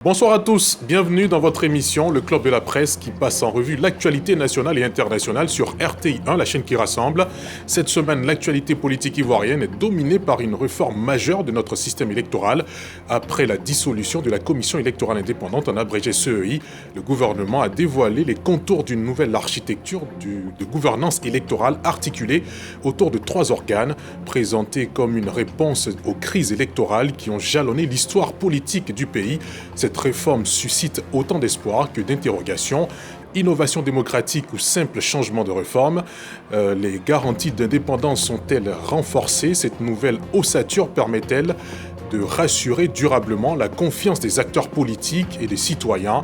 Bonsoir à tous, bienvenue dans votre émission Le Club de la Presse qui passe en revue l'actualité nationale et internationale sur RTI1, la chaîne qui rassemble. Cette semaine, l'actualité politique ivoirienne est dominée par une réforme majeure de notre système électoral. Après la dissolution de la Commission électorale indépendante, en abrégé CEI, le gouvernement a dévoilé les contours d'une nouvelle architecture de gouvernance électorale articulée autour de 3 organes, présentés comme une réponse aux crises électorales qui ont jalonné l'histoire politique du pays. Cette réforme suscite autant d'espoir que d'interrogations. Innovation démocratique ou simple changement de réforme, les garanties d'indépendance sont-elles renforcées? Cette nouvelle ossature permet-elle de rassurer durablement la confiance des acteurs politiques et des citoyens?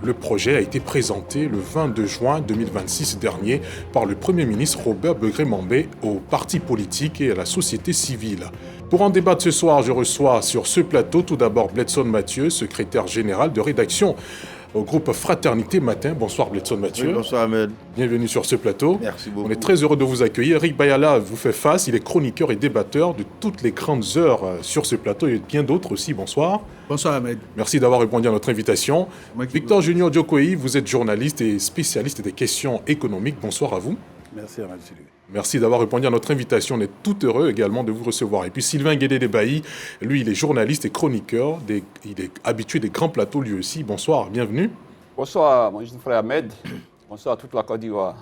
Le projet a été présenté le 22 juin 2026 dernier par le Premier ministre Robert Begré-Mambé aux partis politiques et à la société civile. Pour en débattre ce soir, je reçois sur ce plateau tout d'abord Bledson Mathieu, secrétaire général de rédaction au groupe Fraternité Matin. Bonsoir Bledson Mathieu. Oui, bonsoir Ahmed. Bienvenue sur ce plateau. Merci beaucoup. On est très heureux de vous accueillir. Eric Bayala vous fait face, il est chroniqueur et débatteur de toutes les grandes heures sur ce plateau et bien d'autres aussi. Bonsoir. Bonsoir Ahmed. Merci d'avoir répondu à notre invitation. Victor Junior Djokoyi, vous êtes journaliste et spécialiste des questions économiques. Bonsoir à vous. Merci Ahmed. Merci d'avoir répondu à notre invitation. On est tout heureux également de vous recevoir. Et puis Sylvain Guédé-Debailly, lui, il est journaliste et chroniqueur. Il est habitué des grands plateaux lui aussi. Bonsoir, bienvenue. Bonsoir, mon jeune frère Ahmed. Bonsoir à toute la Côte d'Ivoire.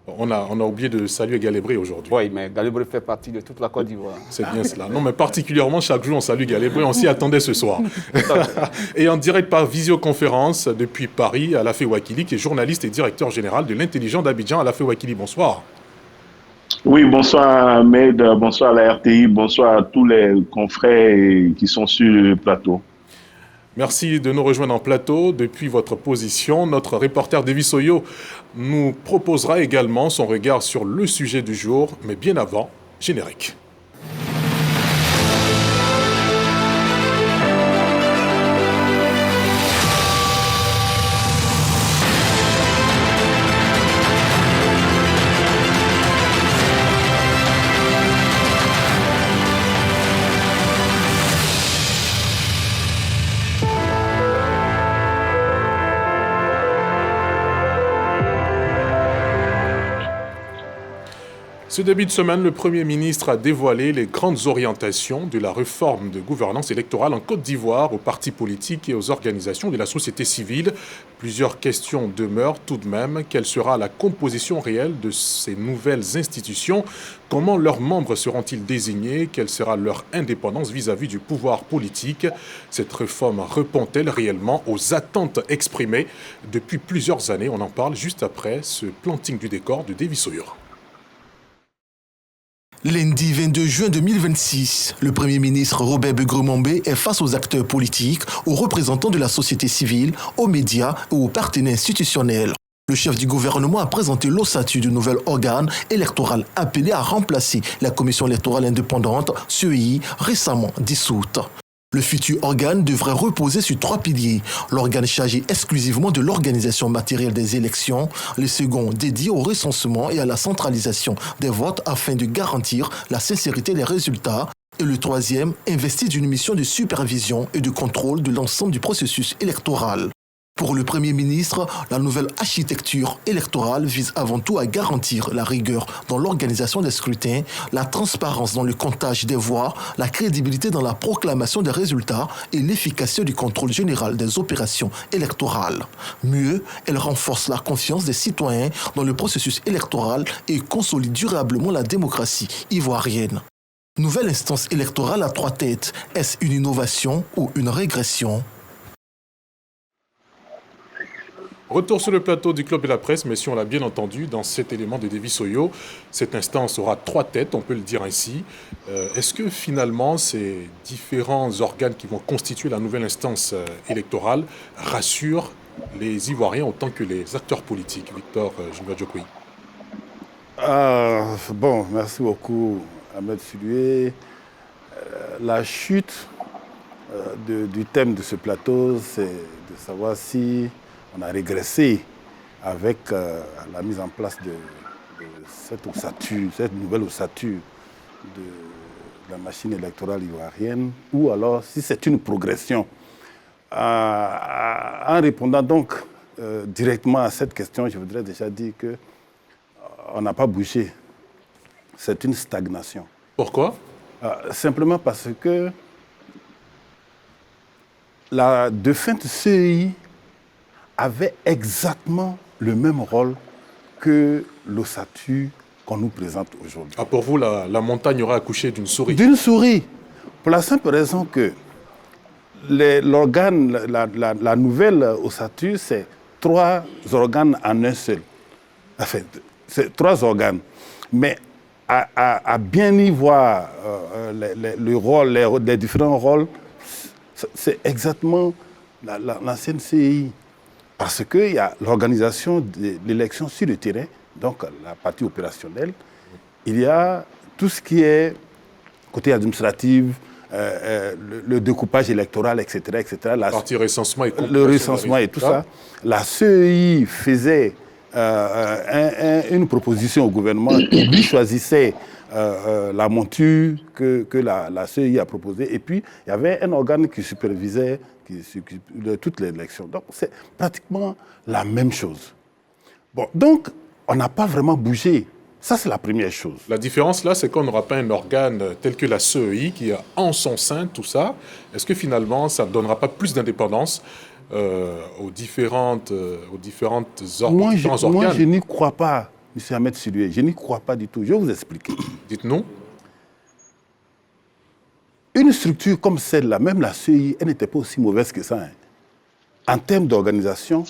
On a oublié de saluer Galébré aujourd'hui. Oui, mais Galébré fait partie de toute la Côte d'Ivoire. C'est bien cela. Non, mais particulièrement, chaque jour, on salue Galébré. On s'y attendait ce soir. Et en direct par visioconférence depuis Paris, Alafé Ouakili, qui est journaliste et directeur général de l'Intelligent d'Abidjan. Alafé Ouakili, bonsoir. Oui, bonsoir Ahmed, bonsoir à la RTI, bonsoir à tous les confrères qui sont sur le plateau. Merci de nous rejoindre en plateau. Depuis votre position, notre reporter Davis Oyo nous proposera également son regard sur le sujet du jour, mais bien avant, générique. Ce début de semaine, le Premier ministre a dévoilé les grandes orientations de la réforme de gouvernance électorale en Côte d'Ivoire aux partis politiques et aux organisations de la société civile. Plusieurs questions demeurent tout de même. Quelle sera la composition réelle de ces nouvelles institutions? Comment leurs membres seront-ils désignés? Quelle sera leur indépendance vis-à-vis du pouvoir politique? Cette réforme répond-elle réellement aux attentes exprimées depuis plusieurs années? On en parle juste après ce planting du décor de Davis Oyo. Lundi 22 juin 2026, le Premier ministre Robert Begré-Mambé est face aux acteurs politiques, aux représentants de la société civile, aux médias et aux partenaires institutionnels. Le chef du gouvernement a présenté l'ossature du nouvel organe électoral appelé à remplacer la Commission électorale indépendante, CEI, récemment dissoute. Le futur organe devrait reposer sur 3 piliers. L'organe chargé exclusivement de l'organisation matérielle des élections, le second dédié au recensement et à la centralisation des votes afin de garantir la sincérité des résultats, et le troisième investi d'une mission de supervision et de contrôle de l'ensemble du processus électoral. Pour le Premier ministre, la nouvelle architecture électorale vise avant tout à garantir la rigueur dans l'organisation des scrutins, la transparence dans le comptage des voix, la crédibilité dans la proclamation des résultats et l'efficacité du contrôle général des opérations électorales. Mieux, elle renforce la confiance des citoyens dans le processus électoral et consolide durablement la démocratie ivoirienne. Nouvelle instance électorale à 3 têtes, est-ce une innovation ou une régression ? Retour sur le plateau du Club de la Presse, mais si on l'a bien entendu, dans cet élément de Davis Oyo, cette instance aura 3 têtes, on peut le dire ainsi. Est-ce que finalement ces différents organes qui vont constituer la nouvelle instance électorale rassurent les Ivoiriens autant que les acteurs politiques? Victor Junior Djokoyi. Bon, merci beaucoup Ahmed Sulué. La chute du thème de ce plateau, c'est de savoir si on a régressé avec la mise en place de cette nouvelle ossature de la machine électorale ivoirienne, ou alors si c'est une progression. En répondant donc directement à cette question, je voudrais déjà dire qu'on n'a pas bougé. C'est une stagnation. Pourquoi? Simplement parce que la défunte CEI avait exactement le même rôle que l'ossature qu'on nous présente aujourd'hui. Pour vous, la montagne aura accouché d'une souris? D'une souris, pour la simple raison que l'organe, la nouvelle ossature, c'est 3 organes en un seul. Enfin, c'est 3 organes. Mais à bien y voir le rôle, les différents rôles, c'est exactement l'ancienne CEI. Parce qu'il y a l'organisation de l'élection sur le terrain, donc la partie opérationnelle. Il y a tout ce qui est côté administratif, le découpage électoral, etc. etc. La partie recensement et le recensement et tout ça. La CEI faisait une proposition au gouvernement qui lui choisissait la monture que la CEI a proposée. Et puis, il y avait un organe qui supervisait toute l'élection. Donc, c'est pratiquement la même chose. Bon, donc, on n'a pas vraiment bougé. Ça, c'est la première chose. La différence, là, c'est qu'on n'aura pas un organe tel que la CEI qui a en son sein tout ça. Est-ce que finalement, ça ne donnera pas plus d'indépendance aux différents organes? Moi, je n'y crois pas, M. Ahmed Sidoué. Je n'y crois pas du tout. Je vais vous expliquer. Dites-nous. Une structure comme celle-là, même la CEI, elle n'était pas aussi mauvaise que ça. Hein. En termes d'organisation,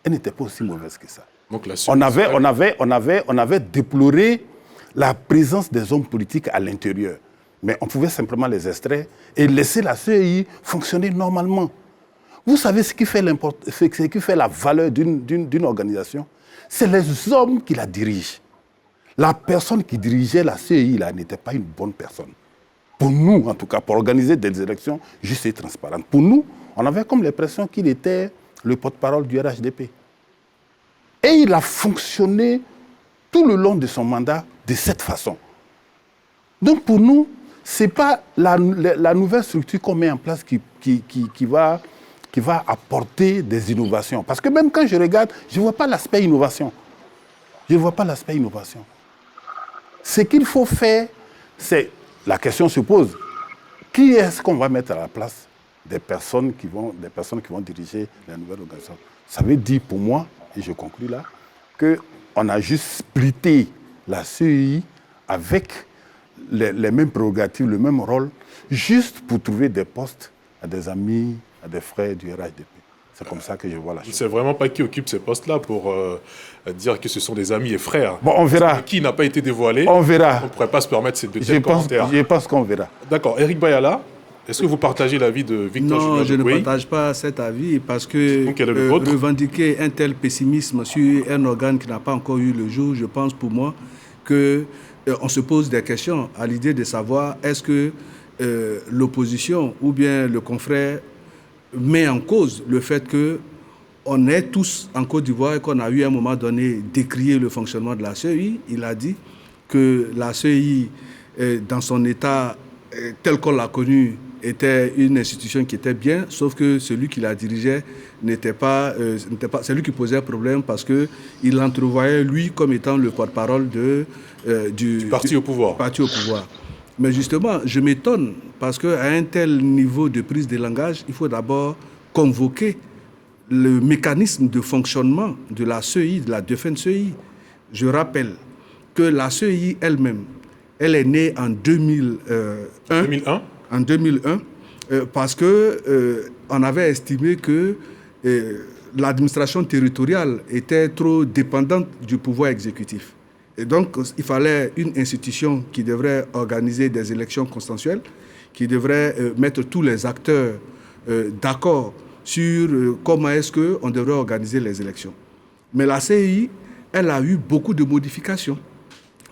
elle n'était pas aussi mauvaise que ça. Donc la CEI, on avait déploré la présence des hommes politiques à l'intérieur. Mais on pouvait simplement les extraire et laisser la CEI fonctionner normalement. Vous savez ce qui fait la valeur d'une organisation? C'est les hommes qui la dirigent. La personne qui dirigeait la CEI là, n'était pas une bonne personne. Pour nous, en tout cas, pour organiser des élections justes et transparentes. Pour nous, on avait comme l'impression qu'il était le porte-parole du RHDP. Et il a fonctionné tout le long de son mandat de cette façon. Donc pour nous, ce n'est pas la nouvelle structure qu'on met en place qui va apporter des innovations. Parce que même quand je regarde, je ne vois pas l'aspect innovation. Je ne vois pas l'aspect innovation. Ce qu'il faut faire, c'est... La question se pose, qui est-ce qu'on va mettre à la place des personnes qui vont diriger la nouvelle organisation? Ça veut dire pour moi, et je conclus là, qu'on a juste splitté la CEI avec les mêmes prérogatives, le même rôle, juste pour trouver des postes à des amis, à des frères du RHDP. C'est comme ça que je vois la chose. Je ne sais vraiment pas qui occupe ces postes-là pour dire que ce sont des amis et frères. Bon, on verra. Qui n'a pas été dévoilé. On verra. On ne pourrait pas se permettre ces deux tels commentaires. Je pense qu'on verra. D'accord. Eric Bayala, est-ce que vous partagez l'avis de Victor Julien? Non, je ne partage pas cet avis parce que revendiquer un tel pessimisme sur un organe qui n'a pas encore eu le jour, je pense pour moi qu'on se pose des questions à l'idée de savoir est-ce que l'opposition ou bien le confrère met en cause le fait qu'on est tous en Côte d'Ivoire et qu'on a eu à un moment donné décrié le fonctionnement de la CEI. Il a dit que la CEI, dans son état tel qu'on l'a connu, était une institution qui était bien, sauf que celui qui la dirigeait n'était pas c'est lui qui posait problème parce qu'il entrevoyait lui comme étant le porte-parole du parti au pouvoir. Mais justement, je m'étonne parce qu'à un tel niveau de prise de langage, il faut d'abord convoquer le mécanisme de fonctionnement de la CEI, de la défunte CEI. Je rappelle que la CEI elle-même, elle est née en 2001. En 2001, parce qu'on avait estimé que l'administration territoriale était trop dépendante du pouvoir exécutif. Et donc, il fallait une institution qui devrait organiser des élections consensuelles, qui devrait mettre tous les acteurs d'accord sur comment est-ce qu'on devrait organiser les élections. Mais la CEI, elle a eu beaucoup de modifications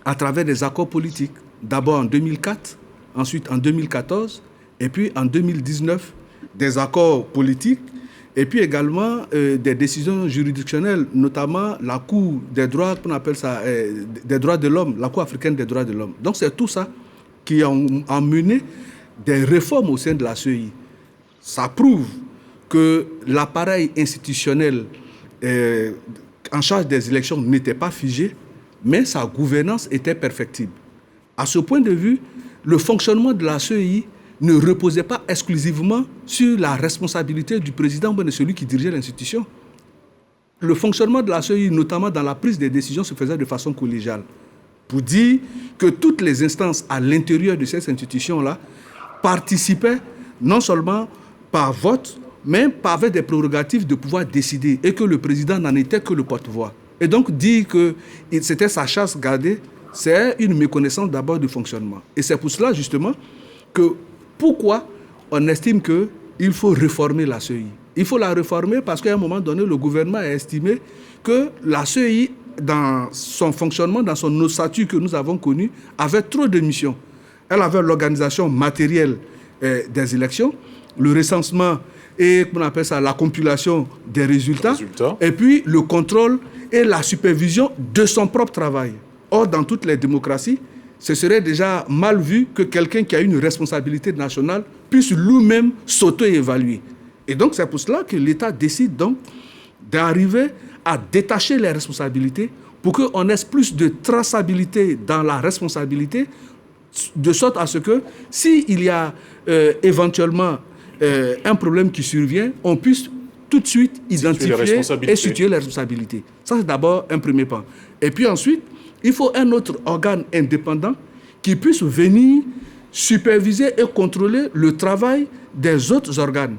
à travers des accords politiques. D'abord en 2004, ensuite en 2014, et puis en 2019, des accords politiques, et puis également des décisions juridictionnelles, notamment la Cour des droits, qu'on appelle ça, des droits de l'homme, la Cour africaine des droits de l'homme. Donc c'est tout ça qui a mené des réformes au sein de la CEI. Ça prouve que l'appareil institutionnel en charge des élections n'était pas figé, mais sa gouvernance était perfectible. À ce point de vue, le fonctionnement de la CEI ne reposait pas exclusivement sur la responsabilité du président ou de celui qui dirigeait l'institution. Le fonctionnement de la CEI, notamment dans la prise des décisions, se faisait de façon collégiale. Pour dire que toutes les instances à l'intérieur de cette institution-là participaient non seulement par vote, mais avec des prérogatives de pouvoir décider et que le président n'en était que le porte-voix. Et donc dire que c'était sa chasse gardée, c'est une méconnaissance d'abord du fonctionnement. Et c'est pour cela justement que pourquoi on estime qu'il faut réformer la CEI. Il faut la réformer parce qu'à un moment donné, le gouvernement a estimé que la CEI, dans son fonctionnement, dans son ossature que nous avons connu, avait trop de missions. Elle avait l'organisation matérielle des élections, le recensement et on appelle ça la compilation des résultats, et puis le contrôle et la supervision de son propre travail. Or, dans toutes les démocraties, ce serait déjà mal vu que quelqu'un qui a une responsabilité nationale puisse lui-même s'auto-évaluer. Et donc, c'est pour cela que l'État décide donc d'arriver à détacher les responsabilités pour qu'on ait plus de traçabilité dans la responsabilité, de sorte à ce que, s'il y a éventuellement un problème qui survient, on puisse tout de suite identifier et situer les responsabilités. Ça, c'est d'abord un premier point. Et puis ensuite, il faut un autre organe indépendant qui puisse venir superviser et contrôler le travail des autres organes.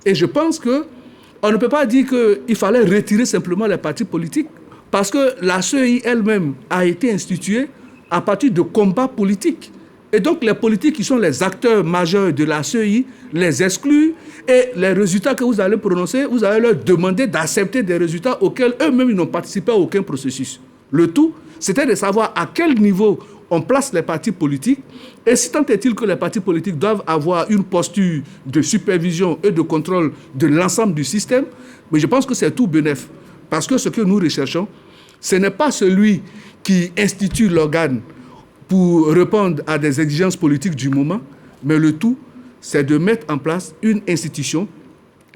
Et je pense qu'on ne peut pas dire qu'il fallait retirer simplement les partis politiques, parce que la CEI elle-même a été instituée à partir de combats politiques. Et donc les politiques qui sont les acteurs majeurs de la CEI les excluent, et les résultats que vous allez prononcer, vous allez leur demander d'accepter des résultats auxquels eux-mêmes ils n'ont participé à aucun processus. Le tout, c'était de savoir à quel niveau on place les partis politiques, et si tant est-il que les partis politiques doivent avoir une posture de supervision et de contrôle de l'ensemble du système, mais je pense que c'est tout bénef. Parce que ce que nous recherchons, ce n'est pas celui qui institue l'organe pour répondre à des exigences politiques du moment, mais le tout, c'est de mettre en place une institution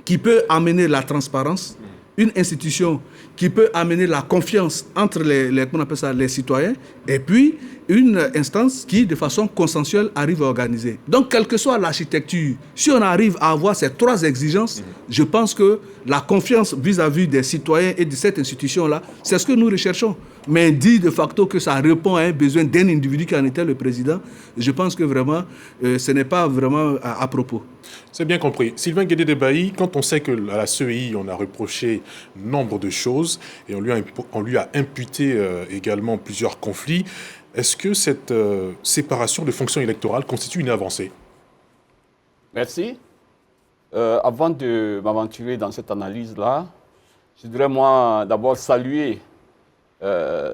qui peut amener la transparence, une institution qui peut amener la confiance entre les citoyens, et puis une instance qui, de façon consensuelle, arrive à organiser. Donc, quelle que soit l'architecture, si on arrive à avoir ces trois exigences, je pense que la confiance vis-à-vis des citoyens et de cette institution-là, c'est ce que nous recherchons. Mais dit de facto que ça répond à un besoin d'un individu qui en était le président, je pense que vraiment, ce n'est pas vraiment à propos. C'est bien compris. Sylvain Guédé-Debailly, quand on sait qu'à la CEI, on a reproché nombre de choses et on lui a imputé également plusieurs conflits, est-ce que cette séparation de fonctions électorales constitue une avancée? Merci. Avant de m'aventurer dans cette analyse-là, je voudrais moi d'abord saluer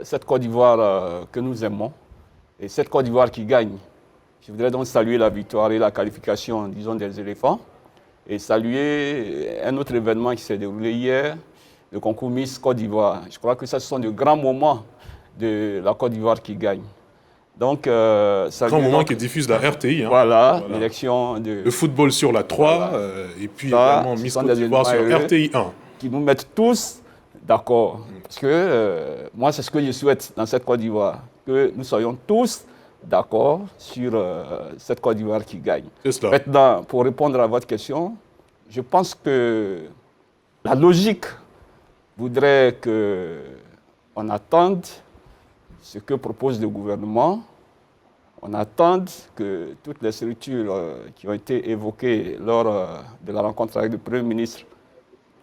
cette Côte d'Ivoire que nous aimons et cette Côte d'Ivoire qui gagne. Je voudrais donc saluer la victoire et la qualification, disons, des éléphants, et saluer un autre événement qui s'est déroulé hier, le concours Miss Côte d'Ivoire. Je crois que ce sont de grands moments de la Côte d'Ivoire qui gagne. Donc, grand moment qui diffuse la RTI. Hein. Voilà. L'élection de... Le football sur la 3, voilà. Et puis également Miss Côte d'Ivoire sur RTI 1. Qui nous mettent tous d'accord. Parce que moi, c'est ce que je souhaite dans cette Côte d'Ivoire, que nous soyons tous d'accord sur cette Côte d'Ivoire qui gagne. Maintenant, pour répondre à votre question, je pense que la logique voudrait qu'on attende ce que propose le gouvernement, on attend que toutes les structures qui ont été évoquées lors de la rencontre avec le Premier ministre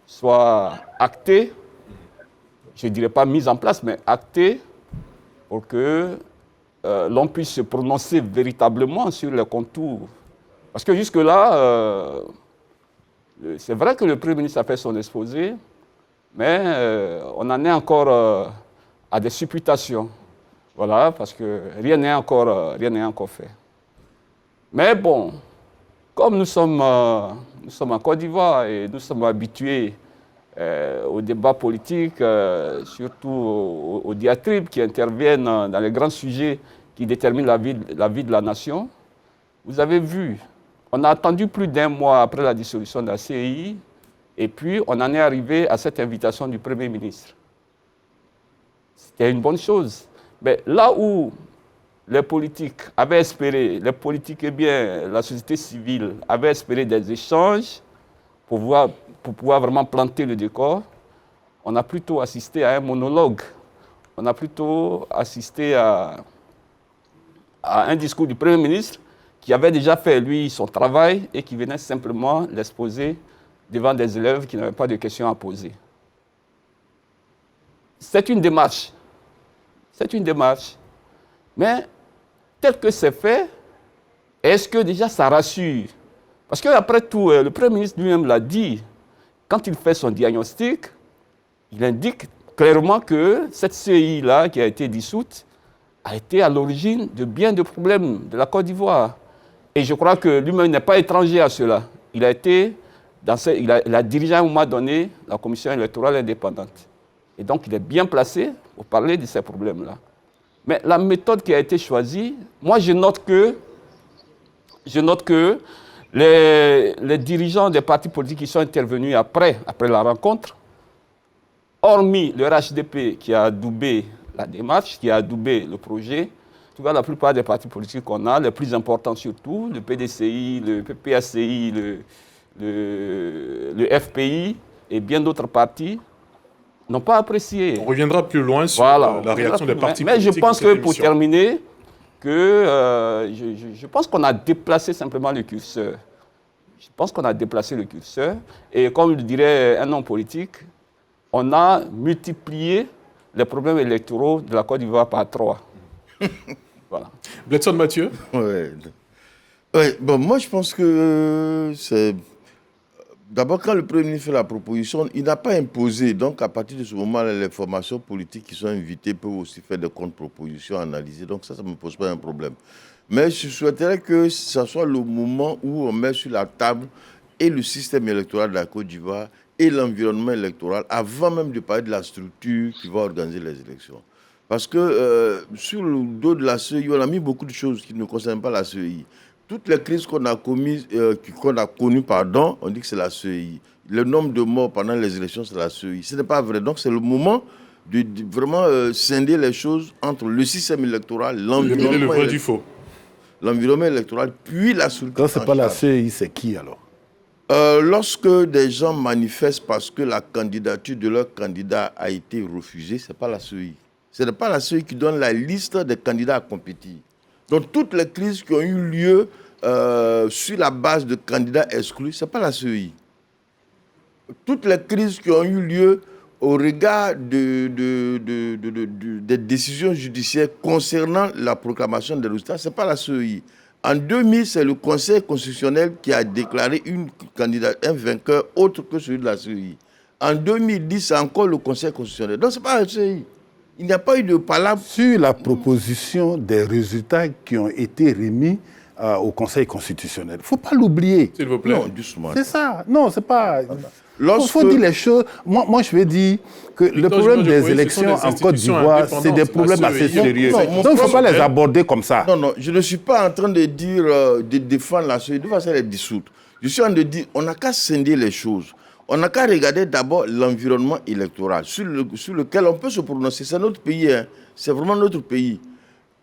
soient actées, je ne dirais pas mises en place, mais actées, pour que l'on puisse se prononcer véritablement sur les contours. Parce que jusque-là, c'est vrai que le Premier ministre a fait son exposé, mais on en est encore à des supputations. Voilà, parce que rien n'est encore fait. Mais bon, comme nous sommes en Côte d'Ivoire et nous sommes habitués aux débats politiques, surtout aux diatribes qui interviennent dans les grands sujets qui déterminent la vie de la nation, vous avez vu, on a attendu plus d'un mois après la dissolution de la CEI Et puis, on en est arrivé à cette invitation du Premier ministre. C'était une bonne chose. Mais là où les politiques avaient espéré, les politiques et bien la société civile avaient espéré des échanges pour pouvoir vraiment planter le décor, on a plutôt assisté à un monologue. On a plutôt assisté à un discours du Premier ministre qui avait déjà fait, lui, son travail et qui venait simplement l'exposer devant des élèves qui n'avaient pas de questions à poser. C'est une démarche. C'est une démarche. Mais tel que c'est fait, est-ce que déjà ça rassure? Parce qu'après tout, le Premier ministre lui-même l'a dit, quand il fait son diagnostic, il indique clairement que cette CEI-là, qui a été dissoute, a été à l'origine de bien de problèmes de la Côte d'Ivoire. Et je crois que lui-même n'est pas étranger à cela. Il a dirigé à un moment donné la commission électorale indépendante. Et donc, il est bien placé pour parler de ces problèmes-là. Mais la méthode qui a été choisie, moi, je note que les dirigeants des partis politiques qui sont intervenus après la rencontre, hormis le RHDP qui a adoubé la démarche, qui a adoubé le projet, tu vois, la plupart des partis politiques qu'on a, les plus importants surtout, le PDCI, le PPACI, le FPI et bien d'autres partis, n'ont pas apprécié. On reviendra plus loin sur la réaction des partis politiques. Mais je pense que, pour terminer, je pense qu'on a déplacé simplement le curseur. Je pense qu'on a déplacé le curseur. Et comme le dirait un homme politique, on a multiplié les problèmes électoraux de la Côte d'Ivoire par 3. Voilà. Bletson Mathieu. Ouais, bon, moi je pense que c'est... D'abord, quand le Premier ministre fait la proposition, il n'a pas imposé. Donc, à partir de ce moment, les formations politiques qui sont invitées peuvent aussi faire des contre-propositions, analyser. Donc, ça ne me pose pas un problème. Mais je souhaiterais que ce soit le moment où on met sur la table et le système électoral de la Côte d'Ivoire et l'environnement électoral, avant même de parler de la structure qui va organiser les élections. Parce que sur le dos de la CEI, on a mis beaucoup de choses qui ne concernent pas la CEI. Toutes les crises qu'on a connues, on dit que c'est la CEI. Le nombre de morts pendant les élections, c'est la CEI. Ce n'est pas vrai. Donc, c'est le moment de vraiment scinder les choses entre le système électoral, l'environnement le vrai du faux. L'environnement électoral, puis la structure. Quand ce n'est pas la CEI, c'est qui alors? Lorsque des gens manifestent parce que la candidature de leur candidat a été refusée, ce n'est pas la CEI. Ce n'est pas la CEI qui donne la liste des candidats à compétir. Donc, toutes les crises qui ont eu lieu sur la base de candidats exclus, ce n'est pas la CEI. Toutes les crises qui ont eu lieu au regard des décisions judiciaires concernant la proclamation des résultats, ce n'est pas la CEI. En 2000, c'est le Conseil constitutionnel qui a déclaré un vainqueur autre que celui de la CEI. En 2010, c'est encore le Conseil constitutionnel. Donc, ce n'est pas la CEI. Il n'y a pas eu de palabre. Sur la proposition des résultats qui ont été remis au Conseil constitutionnel. Il ne faut pas l'oublier. S'il vous plaît. Non, doucement. C'est ça. Non, c'est pas... Il faut dire les choses. Moi, je vais dire que le problème des élections en Côte d'Ivoire, c'est des problèmes assez sérieux. Donc, il ne faut pas les aborder comme ça. Non, je ne suis pas en train de dire, de défendre la CEI. De toute façon, elle est dissoute. Je suis en train de dire, on n'a qu'à scinder les choses. On n'a qu'à regarder d'abord l'environnement électoral sur lequel on peut se prononcer. C'est notre pays, hein. C'est vraiment notre pays.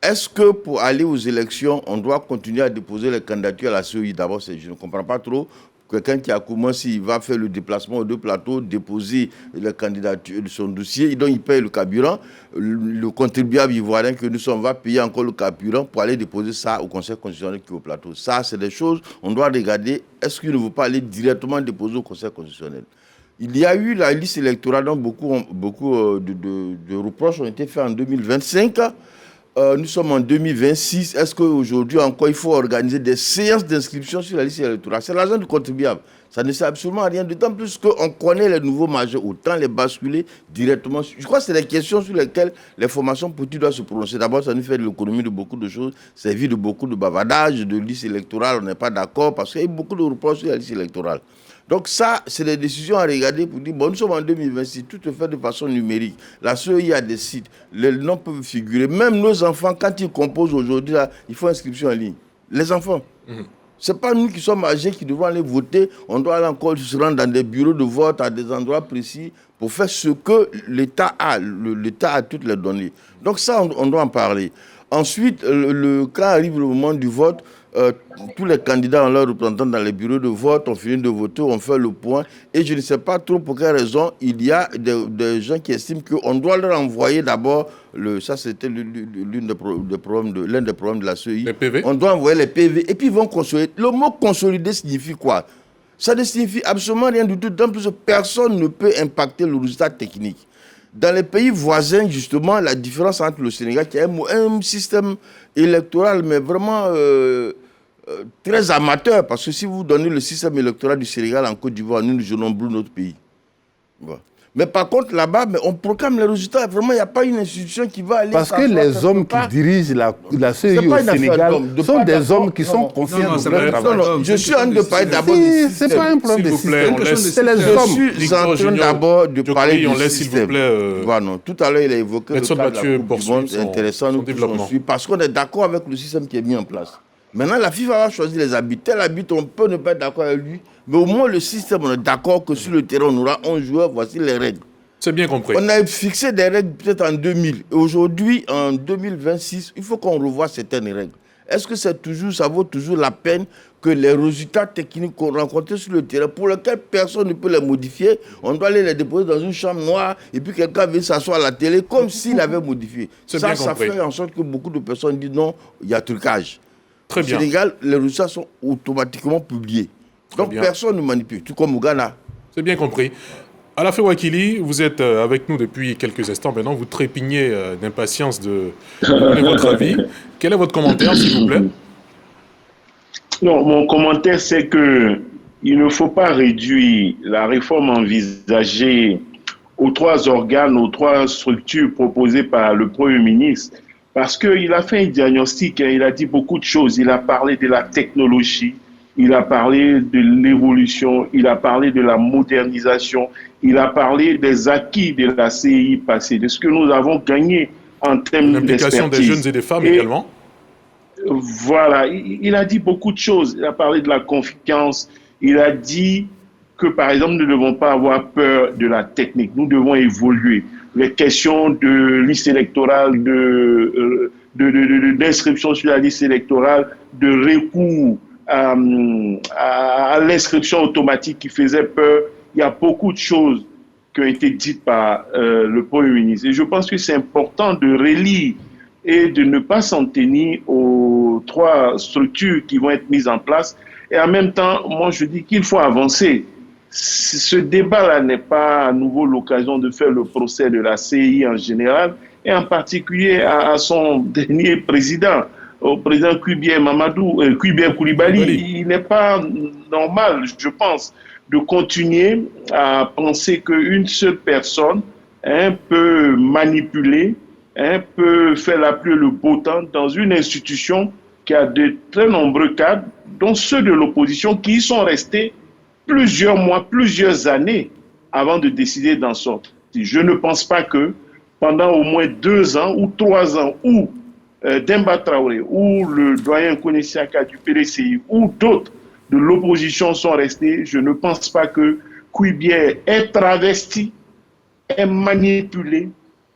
Est-ce que pour aller aux élections, on doit continuer à déposer les candidatures à la CEI? D'abord, je ne comprends pas trop. Quelqu'un qui a commencé, il va faire le déplacement aux deux plateaux, déposer les candidatures de son dossier, donc il paye le carburant. Le contribuable ivoirien que nous sommes va payer encore le carburant pour aller déposer ça au Conseil constitutionnel qui est au plateau. Ça, c'est des choses, on doit regarder, est-ce qu'il ne veut pas aller directement déposer au Conseil constitutionnel? Il y a eu la liste électorale dont beaucoup de reproches ont été faits en 2025. Nous sommes en 2026. Est-ce qu'aujourd'hui encore, il faut organiser des séances d'inscription sur la liste électorale? C'est l'argent du contribuable. Ça ne sert absolument à rien. D'autant plus qu'on connaît les nouveaux majeurs. Autant les basculer directement. Je crois que c'est des questions sur lesquelles les formations politiques doivent se prononcer. D'abord, ça nous fait de l'économie de beaucoup de choses. Ça évite de beaucoup de bavardage, de liste électorale. On n'est pas d'accord parce qu'il y a beaucoup de reproches sur la liste électorale. Donc ça, c'est des décisions à regarder pour dire, bon, nous sommes en 2026, tout est fait de façon numérique. La CEI a des sites, les noms peuvent figurer. Même nos enfants, quand ils composent aujourd'hui, là, il faut inscription en ligne. Les enfants. Ce n'est pas nous qui sommes âgés qui devons aller voter. On doit aller encore se rendre dans des bureaux de vote à des endroits précis pour faire ce que l'État a. L'État a toutes les données. Donc ça, on doit en parler. Ensuite, quand arrive le moment du vote, tous les candidats ont leurs représentants dans les bureaux de vote, on finit de voter, on fait le point. Et je ne sais pas trop pour quelle raison, il y a des gens qui estiment qu'on doit leur envoyer d'abord, ça c'était l'un des problèmes de la CEI. Les PV. On doit envoyer les PV et puis ils vont consolider. Le mot consolider signifie quoi? Ça ne signifie absolument rien du tout. En plus, personne ne peut impacter le résultat technique. Dans les pays voisins, justement, la différence entre le Sénégal, qui a un système électoral, mais vraiment très amateur, parce que si vous donnez le système électoral du Sénégal en Côte d'Ivoire, nous jouons bleu notre pays. Voilà. Mais par contre, là-bas, on proclame les résultats. Vraiment, il n'y a pas une institution qui va aller... Parce que les hommes qui dirigent la CEI au Sénégal sont des hommes qui sont confiants dans leur travail. Non, je suis en train de parler d'abord du système. Ce n'est pas un problème de système. C'est les hommes. Je suis en train d'abord de parler du système. S'il vous plaît. Voilà, tout à l'heure, il a évoqué le cas de la Coupe du Monde. C'est intéressant, nous tous on suit, parce qu'on est d'accord avec le système qui est mis en place. Maintenant, la FIFA va choisir les arbitres. Tel arbitre, on peut ne pas être d'accord avec lui, mais au moins le système, on est d'accord que sur le terrain, on aura 11 joueurs, voici les règles. C'est bien compris. On a fixé des règles peut-être en 2000. Et aujourd'hui, en 2026, il faut qu'on revoie certaines règles. Est-ce que ça vaut toujours la peine que les résultats techniques qu'on rencontre sur le terrain, pour lesquels personne ne peut les modifier, on doit aller les déposer dans une chambre noire et puis quelqu'un vient s'asseoir à la télé comme s'il avait modifié. Ça fait en sorte que beaucoup de personnes disent non, il y a trucage. Très bien. Au Sénégal, les résultats sont automatiquement publiés. Donc personne ne manipule, tout comme au Ghana. C'est bien compris. Alafé Ouakili, vous êtes avec nous depuis quelques instants maintenant. Vous trépignez d'impatience de donner votre avis. Quel est votre commentaire, s'il vous plaît? Non, mon commentaire, c'est que il ne faut pas réduire la réforme envisagée aux 3 organes, aux 3 structures proposées par le Premier ministre. Parce qu'il a fait un diagnostic, il a dit beaucoup de choses. Il a parlé de la technologie, il a parlé de l'évolution, il a parlé de la modernisation, il a parlé des acquis de la CEI passée, de ce que nous avons gagné en termes d'expertise. L'implication des jeunes et des femmes également. Voilà, il a dit beaucoup de choses. Il a parlé de la confiance, il a dit que par exemple, nous ne devons pas avoir peur de la technique, nous devons évoluer. Les questions de liste électorale, d'inscription sur la liste électorale, de recours à l'inscription automatique qui faisait peur. Il y a beaucoup de choses qui ont été dites par le Premier ministre. Et je pense que c'est important de relire et de ne pas s'en tenir aux 3 structures qui vont être mises en place. Et en même temps, moi je dis qu'il faut avancer. Ce débat-là n'est pas à nouveau l'occasion de faire le procès de la CEI en général, et en particulier à son dernier président, au président Kwibie Koulibaly. Il n'est pas normal, je pense, de continuer à penser qu'une seule personne peut manipuler, peut faire la pluie et le beau temps dans une institution qui a de très nombreux cadres, dont ceux de l'opposition qui y sont restés plusieurs mois, plusieurs années avant de décider d'en sortir. Je ne pense pas que pendant au moins 2 ans ou 3 ans, où Demba Traoré, ou le doyen Kone Siaka du PDCI, ou d'autres de l'opposition sont restés, je ne pense pas que Kwibie ait travesti, ait manipulé,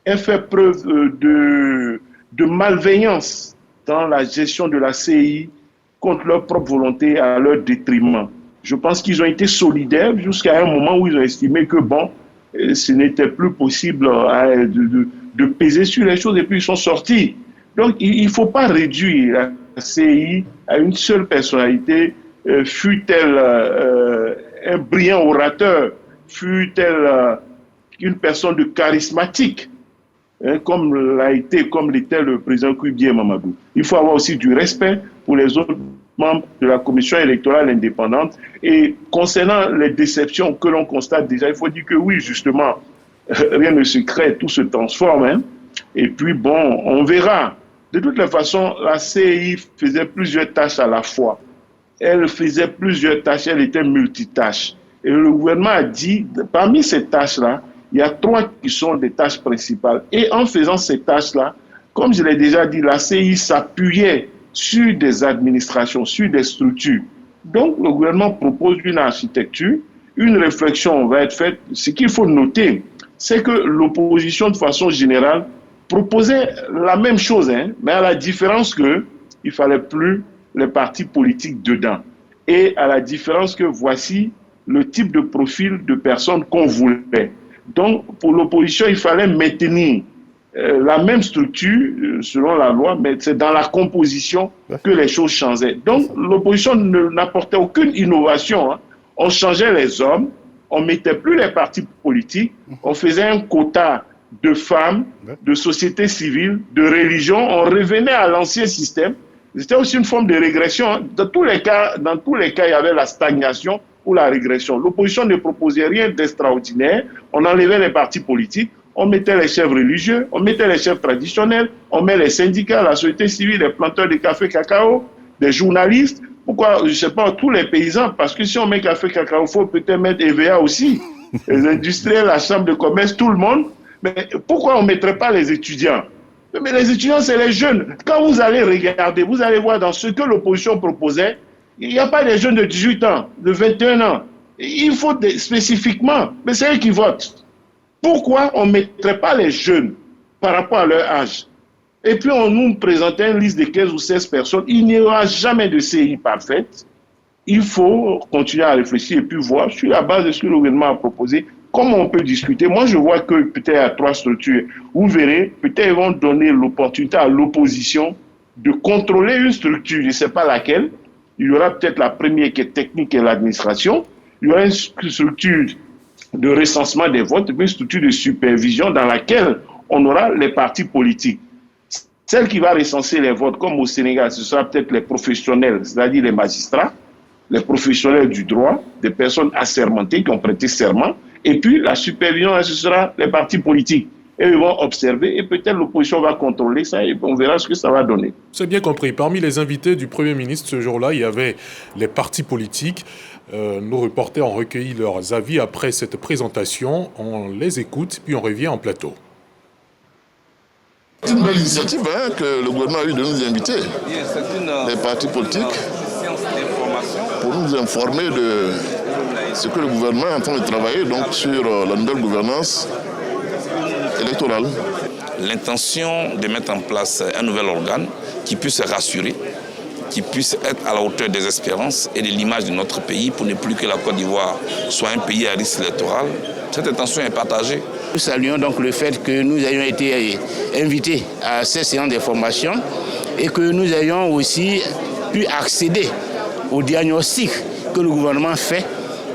ait fait preuve de malveillance dans la gestion de la CEI contre leur propre volonté, à leur détriment. Je pense qu'ils ont été solidaires jusqu'à un moment où ils ont estimé que bon, ce n'était plus possible de peser sur les choses, et puis ils sont sortis. Donc il ne faut pas réduire la CEI à une seule personnalité, fût-elle un brillant orateur, fût-elle une personne de charismatique, comme l'était le président Kwibie Mamadou. Il faut avoir aussi du respect pour les autres membres de la commission électorale indépendante. Et concernant les déceptions que l'on constate déjà, il faut dire que oui, justement, rien ne se crée, tout se transforme. Et puis bon, on verra. De toutes les façons, la CEI faisait plusieurs tâches à la fois. Elle faisait plusieurs tâches, elle était multitâche. Et le gouvernement a dit, parmi ces tâches-là, il y a 3 qui sont des tâches principales. Et en faisant ces tâches-là, comme je l'ai déjà dit, la CEI s'appuyait sur des administrations, sur des structures. Donc, le gouvernement propose une architecture, une réflexion va être faite. Ce qu'il faut noter, c'est que l'opposition, de façon générale, proposait la même chose, mais à la différence qu'il ne fallait plus les partis politiques dedans. Et à la différence que voici le type de profil de personnes qu'on voulait. Donc, pour l'opposition, il fallait maintenir la même structure selon la loi, mais c'est dans la composition que les choses changeaient. Donc, l'opposition n'apportait aucune innovation. On changeait les hommes, on ne mettait plus les partis politiques, on faisait un quota de femmes, de société civile, de religion, on revenait à l'ancien système. C'était aussi une forme de régression. Dans tous les cas, il y avait la stagnation ou la régression. L'opposition ne proposait rien d'extraordinaire. On enlevait les partis politiques, on mettait les chefs religieux, on mettait les chefs traditionnels, on met les syndicats, la société civile, les planteurs de café cacao, des journalistes. Pourquoi, je ne sais pas, tous les paysans, parce que si on met café cacao, il faut peut-être mettre EVA aussi. Les industriels, la chambre de commerce, tout le monde. Mais pourquoi on ne mettrait pas les étudiants? Mais les étudiants, c'est les jeunes. Quand vous allez regarder, vous allez voir dans ce que l'opposition proposait, il n'y a pas des jeunes de 18 ans, de 21 ans. Il faut spécifiquement, mais c'est eux qui votent. Pourquoi on ne mettrait pas les jeunes par rapport à leur âge? Et puis on nous présentait une liste de 15 ou 16 personnes. Il n'y aura jamais de CI parfaite. Il faut continuer à réfléchir et puis voir sur la base de ce que le gouvernement a proposé, comment on peut discuter. Moi, je vois que peut-être à 3 structures, vous verrez, peut-être ils vont donner l'opportunité à l'opposition de contrôler une structure, je ne sais pas laquelle. Il y aura peut-être la première qui est technique et l'administration. Il y aura une structure de recensement des votes, une structure de supervision dans laquelle on aura les partis politiques. Celle qui va recenser les votes, comme au Sénégal, ce sera peut-être les professionnels, c'est-à-dire les magistrats, les professionnels du droit, des personnes assermentées qui ont prêté serment, et puis la supervision, ce sera les partis politiques. Et ils vont observer, et peut-être l'opposition va contrôler ça, et on verra ce que ça va donner. C'est bien compris. Parmi les invités du Premier ministre ce jour-là, il y avait les partis politiques. Nos reporters ont recueilli leurs avis après cette présentation. On les écoute, puis on revient en plateau. C'est une belle initiative que le gouvernement a eu de nous inviter, les partis politiques, pour nous informer de ce que le gouvernement est en train de travailler donc, sur la nouvelle gouvernance électorale. L'intention de mettre en place un nouvel organe qui puisse rassurer, qui puisse être à la hauteur des espérances et de l'image de notre pays pour ne plus que la Côte d'Ivoire soit un pays à risque électoral. Cette intention est partagée. Nous saluons donc le fait que nous ayons été invités à ces séances de formation et que nous ayons aussi pu accéder au diagnostic que le gouvernement fait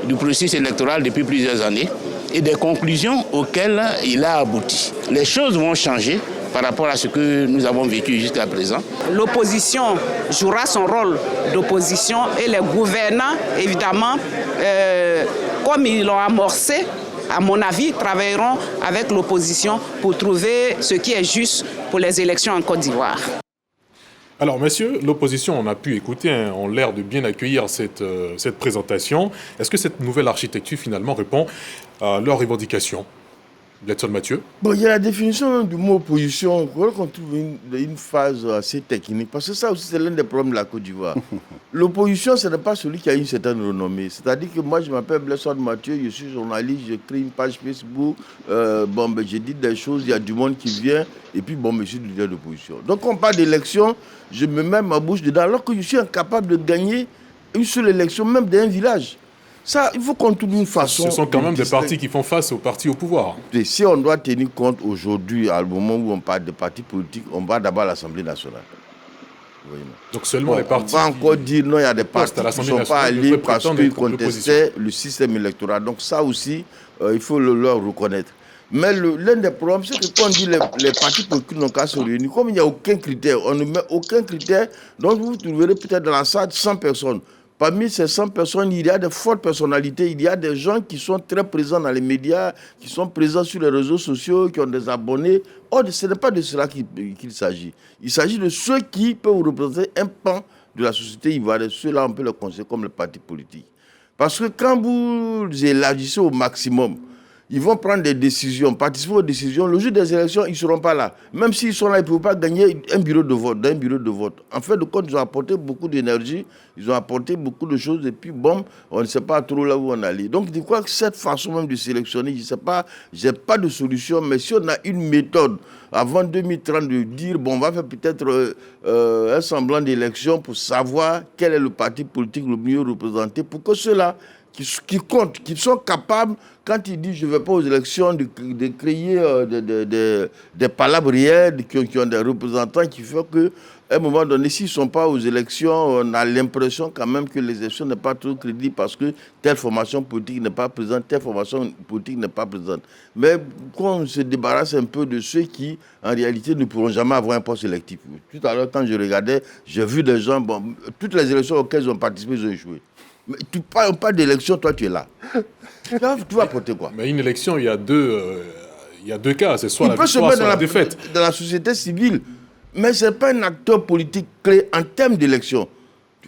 du processus électoral depuis plusieurs années et des conclusions auxquelles il a abouti. Les choses vont changer par rapport à ce que nous avons vécu jusqu'à présent. L'opposition jouera son rôle d'opposition et les gouvernants, évidemment, comme ils l'ont amorcé, à mon avis, travailleront avec l'opposition pour trouver ce qui est juste pour les élections en Côte d'Ivoire. Alors, messieurs, l'opposition, on a pu écouter, ont l'air de bien accueillir cette présentation. Est-ce que cette nouvelle architecture, finalement, répond à leurs revendications? Bledson Mathieu. Bon, il y a la définition du mot opposition. On trouve une phase assez technique. Parce que ça aussi, c'est l'un des problèmes de la Côte d'Ivoire. L'opposition, ce n'est pas celui qui a une certaine renommée. C'est-à-dire que moi, je m'appelle Bledson Mathieu, je suis journaliste, j'écris une page Facebook. Je dis des choses, il y a du monde qui vient. Et puis, je suis le leader d'opposition. Donc, on parle d'élection, je me mets ma bouche dedans, alors que je suis incapable de gagner une seule élection, même d'un village. Ça, il faut qu'on trouve une façon... Ce sont quand même des partis qui font face aux partis au pouvoir. Et si on doit tenir compte aujourd'hui, à le moment où on parle de partis politiques, on va d'abord à l'Assemblée nationale. Donc seulement les partis... On va encore dire, non, il y a des partis qui ne sont pas allés parce qu'ils contestaient le système électoral. Donc ça aussi, il faut le leur reconnaître. Mais l'un des problèmes, c'est que quand on dit les partis politiques n'ont qu'à se réunir, comme il n'y a aucun critère, on ne met aucun critère, donc vous trouverez peut-être dans la salle 100 personnes. Parmi ces 100 personnes, il y a de fortes personnalités, il y a des gens qui sont très présents dans les médias, qui sont présents sur les réseaux sociaux, qui ont des abonnés. Or, ce n'est pas de cela qu'il s'agit. Il s'agit de ceux qui peuvent représenter un pan de la société ivoirienne. Ceux-là, on peut les considérer comme les partis politiques. Parce que quand vous élargissez au maximum, ils vont prendre des décisions, participer aux décisions. Le jour des élections, ils ne seront pas là. Même s'ils sont là, ils ne peuvent pas gagner un bureau de vote. En fait de compte, ils ont apporté beaucoup d'énergie, ils ont apporté beaucoup de choses, et puis bon, on ne sait pas trop là où on allait. Donc je crois que cette façon même de sélectionner, je ne sais pas, je n'ai pas de solution, mais si on a une méthode avant 2030 de dire, bon, on va faire peut-être un semblant d'élection pour savoir quel est le parti politique le mieux représenté, pour que ceux-là qui comptent, qui sont capables, quand ils disent je ne vais pas aux élections, de créer des palabres réelles, qui ont des représentants, qui font qu'à un moment donné, s'ils ne sont pas aux élections, on a l'impression quand même que les élections n'est pas trop crédibles parce que telle formation politique n'est pas présente, telle formation politique n'est pas présente. Mais qu'on se débarrasse un peu de ceux qui, en réalité, ne pourront jamais avoir un poste électif. Tout à l'heure, quand je regardais, j'ai vu des gens, bon, toutes les élections auxquelles ils ont participé, ils ont échoué. Mais tu parles pas d'élection, toi tu es là. Tu vas apporter quoi? Mais une élection, il y a deux cas, c'est soit la victoire, soit la défaite. Dans la société civile, mais ce n'est pas un acteur politique clé en termes d'élection.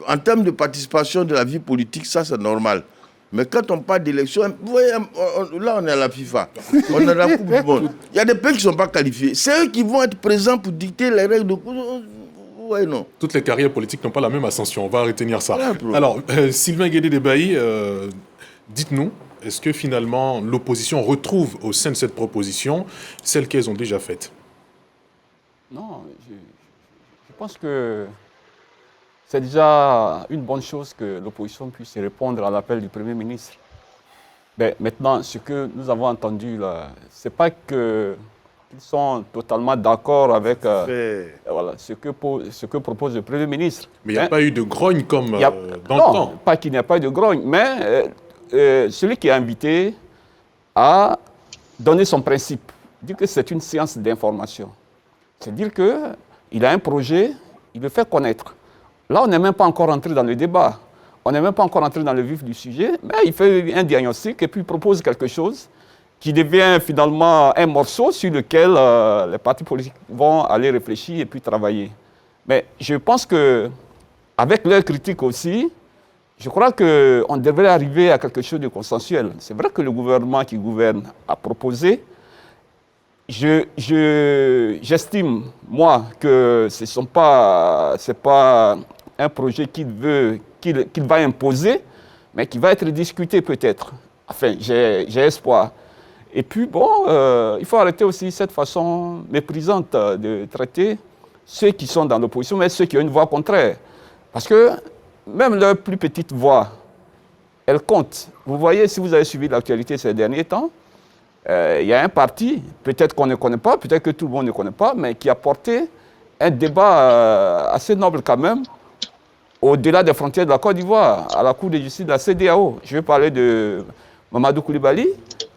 En termes de participation de la vie politique, ça c'est normal. Mais quand on parle d'élection, vous voyez, là on est à la FIFA, on est à la Coupe du Monde. Il y a des pays qui ne sont pas qualifiés. C'est eux qui vont être présents pour dicter les règles de... Ouais, non. Toutes les carrières politiques n'ont pas la même ascension, on va retenir ça. Alors, Sylvain Guédé-Debailly, dites-nous, est-ce que finalement l'opposition retrouve au sein de cette proposition celle qu'elles ont déjà faite? Non, je pense que c'est déjà une bonne chose que l'opposition puisse répondre à l'appel du Premier ministre. Mais maintenant, ce que nous avons entendu là, ce n'est pas que... Ils sont totalement d'accord avec voilà, ce que propose le Premier ministre. Mais il n'y a pas eu de grogne comme dans le temps. Non, pas qu'il n'y a pas eu de grogne, mais celui qui est invité a donné son principe, dit que c'est une séance d'information. C'est-à-dire qu'il a un projet, il le fait connaître. Là, on n'est même pas encore entré dans le débat, on n'est même pas encore entré dans le vif du sujet, mais il fait un diagnostic et puis il propose quelque chose qui devient finalement un morceau sur lequel les partis politiques vont aller réfléchir et puis travailler. Mais je pense qu'avec leurs critiques aussi, je crois qu'on devrait arriver à quelque chose de consensuel. C'est vrai que le gouvernement qui gouverne a proposé. J'estime, moi, que ce n'est pas un projet qu'il va imposer, mais qui va être discuté peut-être. Enfin, j'ai espoir. Et puis, bon, il faut arrêter aussi cette façon méprisante de traiter ceux qui sont dans l'opposition, mais ceux qui ont une voix contraire. Parce que même leur plus petite voix, elle compte. Vous voyez, si vous avez suivi l'actualité ces derniers temps, il y a un parti, peut-être qu'on ne connaît pas, peut-être que tout le monde ne connaît pas, mais qui a porté un débat assez noble quand même, au-delà des frontières de la Côte d'Ivoire, à la Cour de justice de la CEDEAO. Je vais parler de Mamadou Coulibaly,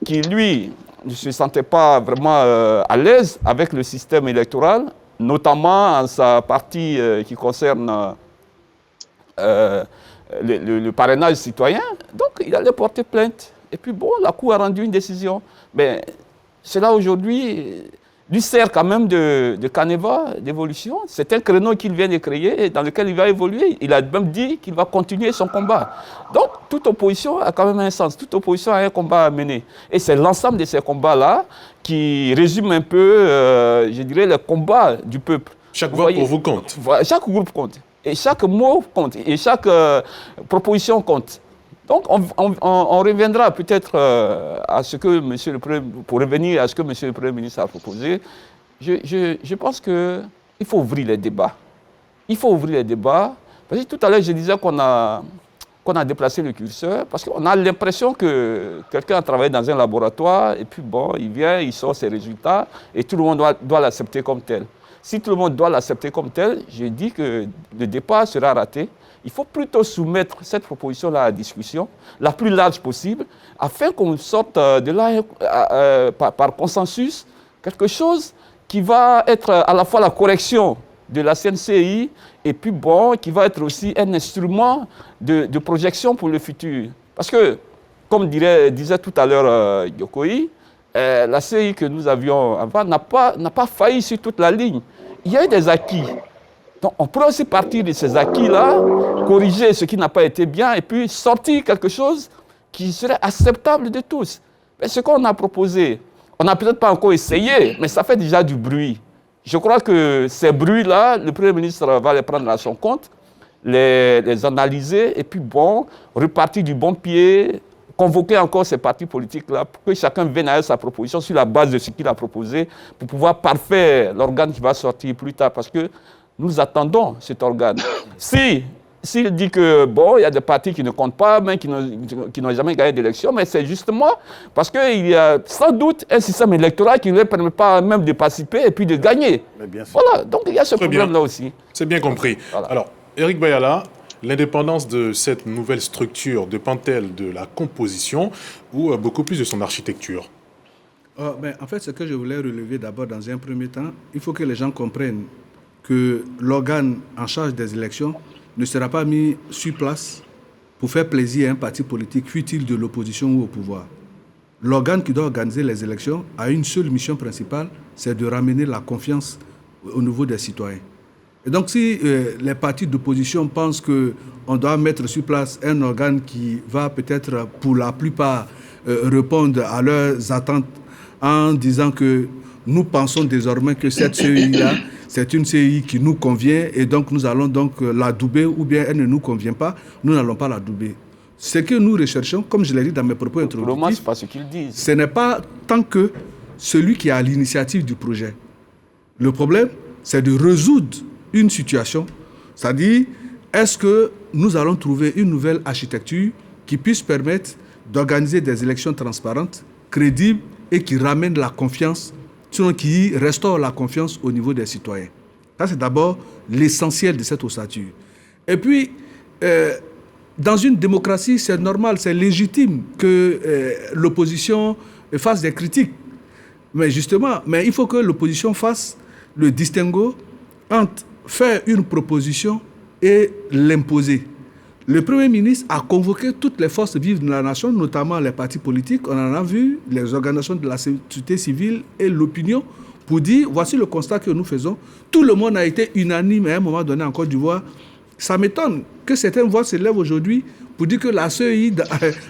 qui, lui, ne se sentait pas vraiment à l'aise avec le système électoral, notamment en sa partie qui concerne le parrainage citoyen. Donc, il allait porter plainte. Et puis, bon, la Cour a rendu une décision. Mais cela, aujourd'hui, lui sert quand même de canevas, d'évolution. C'est un créneau qu'il vient de créer et dans lequel il va évoluer. Il a même dit qu'il va continuer son combat. Donc, toute opposition a quand même un sens. Toute opposition a un combat à mener. Et c'est l'ensemble de ces combats-là qui résume un peu, je dirais, le combat du peuple. Chaque voix pour vous compte. Chaque groupe compte. Et chaque mot compte. Et chaque proposition compte. Donc, on reviendra peut-être à ce que Monsieur le Premier, pour revenir à ce que Monsieur le Premier ministre a proposé. Je pense qu'il faut ouvrir les débats. Il faut ouvrir les débats. Parce que tout à l'heure, je disais qu'on a déplacé le curseur, parce qu'on a l'impression que quelqu'un a travaillé dans un laboratoire, et puis bon, il vient, il sort ses résultats, et tout le monde doit l'accepter comme tel. Si tout le monde doit l'accepter comme tel, je dis que le départ sera raté. Il faut plutôt soumettre cette proposition-là à la discussion, la plus large possible, afin qu'on sorte de là, par consensus, quelque chose qui va être à la fois la correction de la CNCI et puis bon, qui va être aussi un instrument de projection pour le futur. Parce que, comme disait tout à l'heure Yokoi, la CI que nous avions avant n'a pas failli sur toute la ligne. Il y a eu des acquis. Donc, on peut aussi partir de ces acquis-là, corriger ce qui n'a pas été bien et puis sortir quelque chose qui serait acceptable de tous. Mais ce qu'on a proposé, on n'a peut-être pas encore essayé, mais ça fait déjà du bruit. Je crois que ces bruits-là, le Premier ministre va les prendre à son compte, les analyser, et puis bon, repartir du bon pied, convoquer encore ces partis politiques-là pour que chacun vienne avec sa proposition sur la base de ce qu'il a proposé pour pouvoir parfaire l'organe qui va sortir plus tard. Parce que nous attendons cet organe. S'il dit que, bon, il y a des partis qui ne comptent pas, mais qui n'ont jamais gagné d'élection, mais c'est justement parce qu'il y a sans doute un système électoral qui ne leur permet pas même de participer et puis de gagner. Voilà, donc il y a ce problème-là aussi. C'est bien compris. Voilà. Alors, Eric Bayala, l'indépendance de cette nouvelle structure dépend-elle de la composition ou beaucoup plus de son architecture? En fait, ce que je voulais relever d'abord dans un premier temps, il faut que les gens comprennent que l'organe en charge des élections ne sera pas mis sur place pour faire plaisir à un parti politique, fût-il de l'opposition ou au pouvoir. L'organe qui doit organiser les élections a une seule mission principale, c'est de ramener la confiance au niveau des citoyens. Et donc si les partis d'opposition pensent qu'on doit mettre sur place un organe qui va peut-être pour la plupart répondre à leurs attentes en disant que nous pensons désormais que cette CEI-là, c'est une CEI qui nous convient et donc nous allons donc l'adouber ou bien elle ne nous convient pas, nous n'allons pas l'adouber. Ce que nous recherchons, comme je l'ai dit dans mes propos introductifs, c'est pas ce qu'ils disent. Ce n'est pas tant que celui qui a l'initiative du projet. Le problème, c'est de résoudre une situation, c'est-à-dire, est-ce que nous allons trouver une nouvelle architecture qui puisse permettre d'organiser des élections transparentes, crédibles et qui ramènent la confiance, sinon qui restaure la confiance au niveau des citoyens. Ça, c'est d'abord l'essentiel de cette ossature. Et puis, dans une démocratie, c'est normal, c'est légitime que l'opposition fasse des critiques. Mais justement, il faut que l'opposition fasse le distinguo entre faire une proposition et l'imposer. Le Premier ministre a convoqué toutes les forces vives de la nation, notamment les partis politiques, on en a vu, les organisations de la société civile et l'opinion, pour dire, voici le constat que nous faisons. Tout le monde a été unanime à un moment donné en Côte d'Ivoire. Ça m'étonne que certaines voix se lèvent aujourd'hui pour dire que la CEI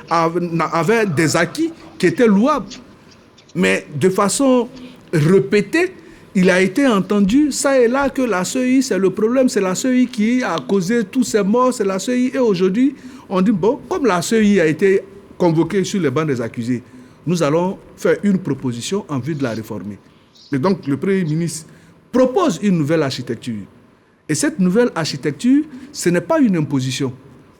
avait des acquis qui étaient louables. Mais de façon répétée, il a été entendu, ça et là, que la CEI, c'est le problème, c'est la CEI qui a causé tous ces morts, c'est la CEI. Et aujourd'hui, on dit, bon, comme la CEI a été convoquée sur les bancs des accusés, nous allons faire une proposition en vue de la réformer. Et donc, le Premier ministre propose une nouvelle architecture. Et cette nouvelle architecture, ce n'est pas une imposition.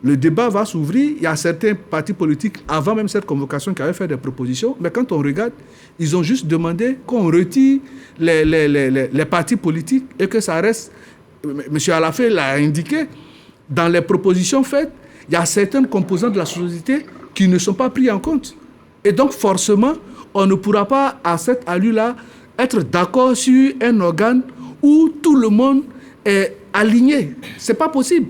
Le débat va s'ouvrir. Il y a certains partis politiques, avant même cette convocation, qui avaient fait des propositions. Mais quand on regarde, ils ont juste demandé qu'on retire les partis politiques et que ça reste... M. Alafé l'a indiqué. Dans les propositions faites, il y a certaines composantes de la société qui ne sont pas pris en compte. Et donc, forcément, on ne pourra pas, à cette allure-là, être d'accord sur un organe où tout le monde est aligné. Ce n'est pas possible.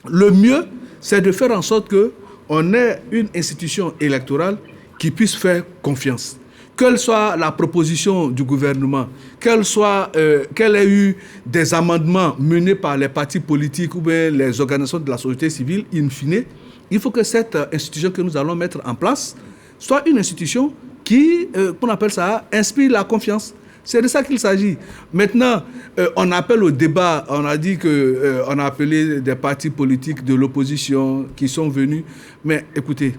Le mieux, c'est de faire en sorte qu'on ait une institution électorale qui puisse faire confiance. Quelle soit la proposition du gouvernement, qu'elle ait eu des amendements menés par les partis politiques ou bien les organisations de la société civile, in fine, il faut que cette institution que nous allons mettre en place soit une institution qui, qu'on appelle ça, inspire la confiance. C'est de ça qu'il s'agit. Maintenant, on appelle au débat, on a dit qu'on a appelé des partis politiques de l'opposition qui sont venus. Mais écoutez,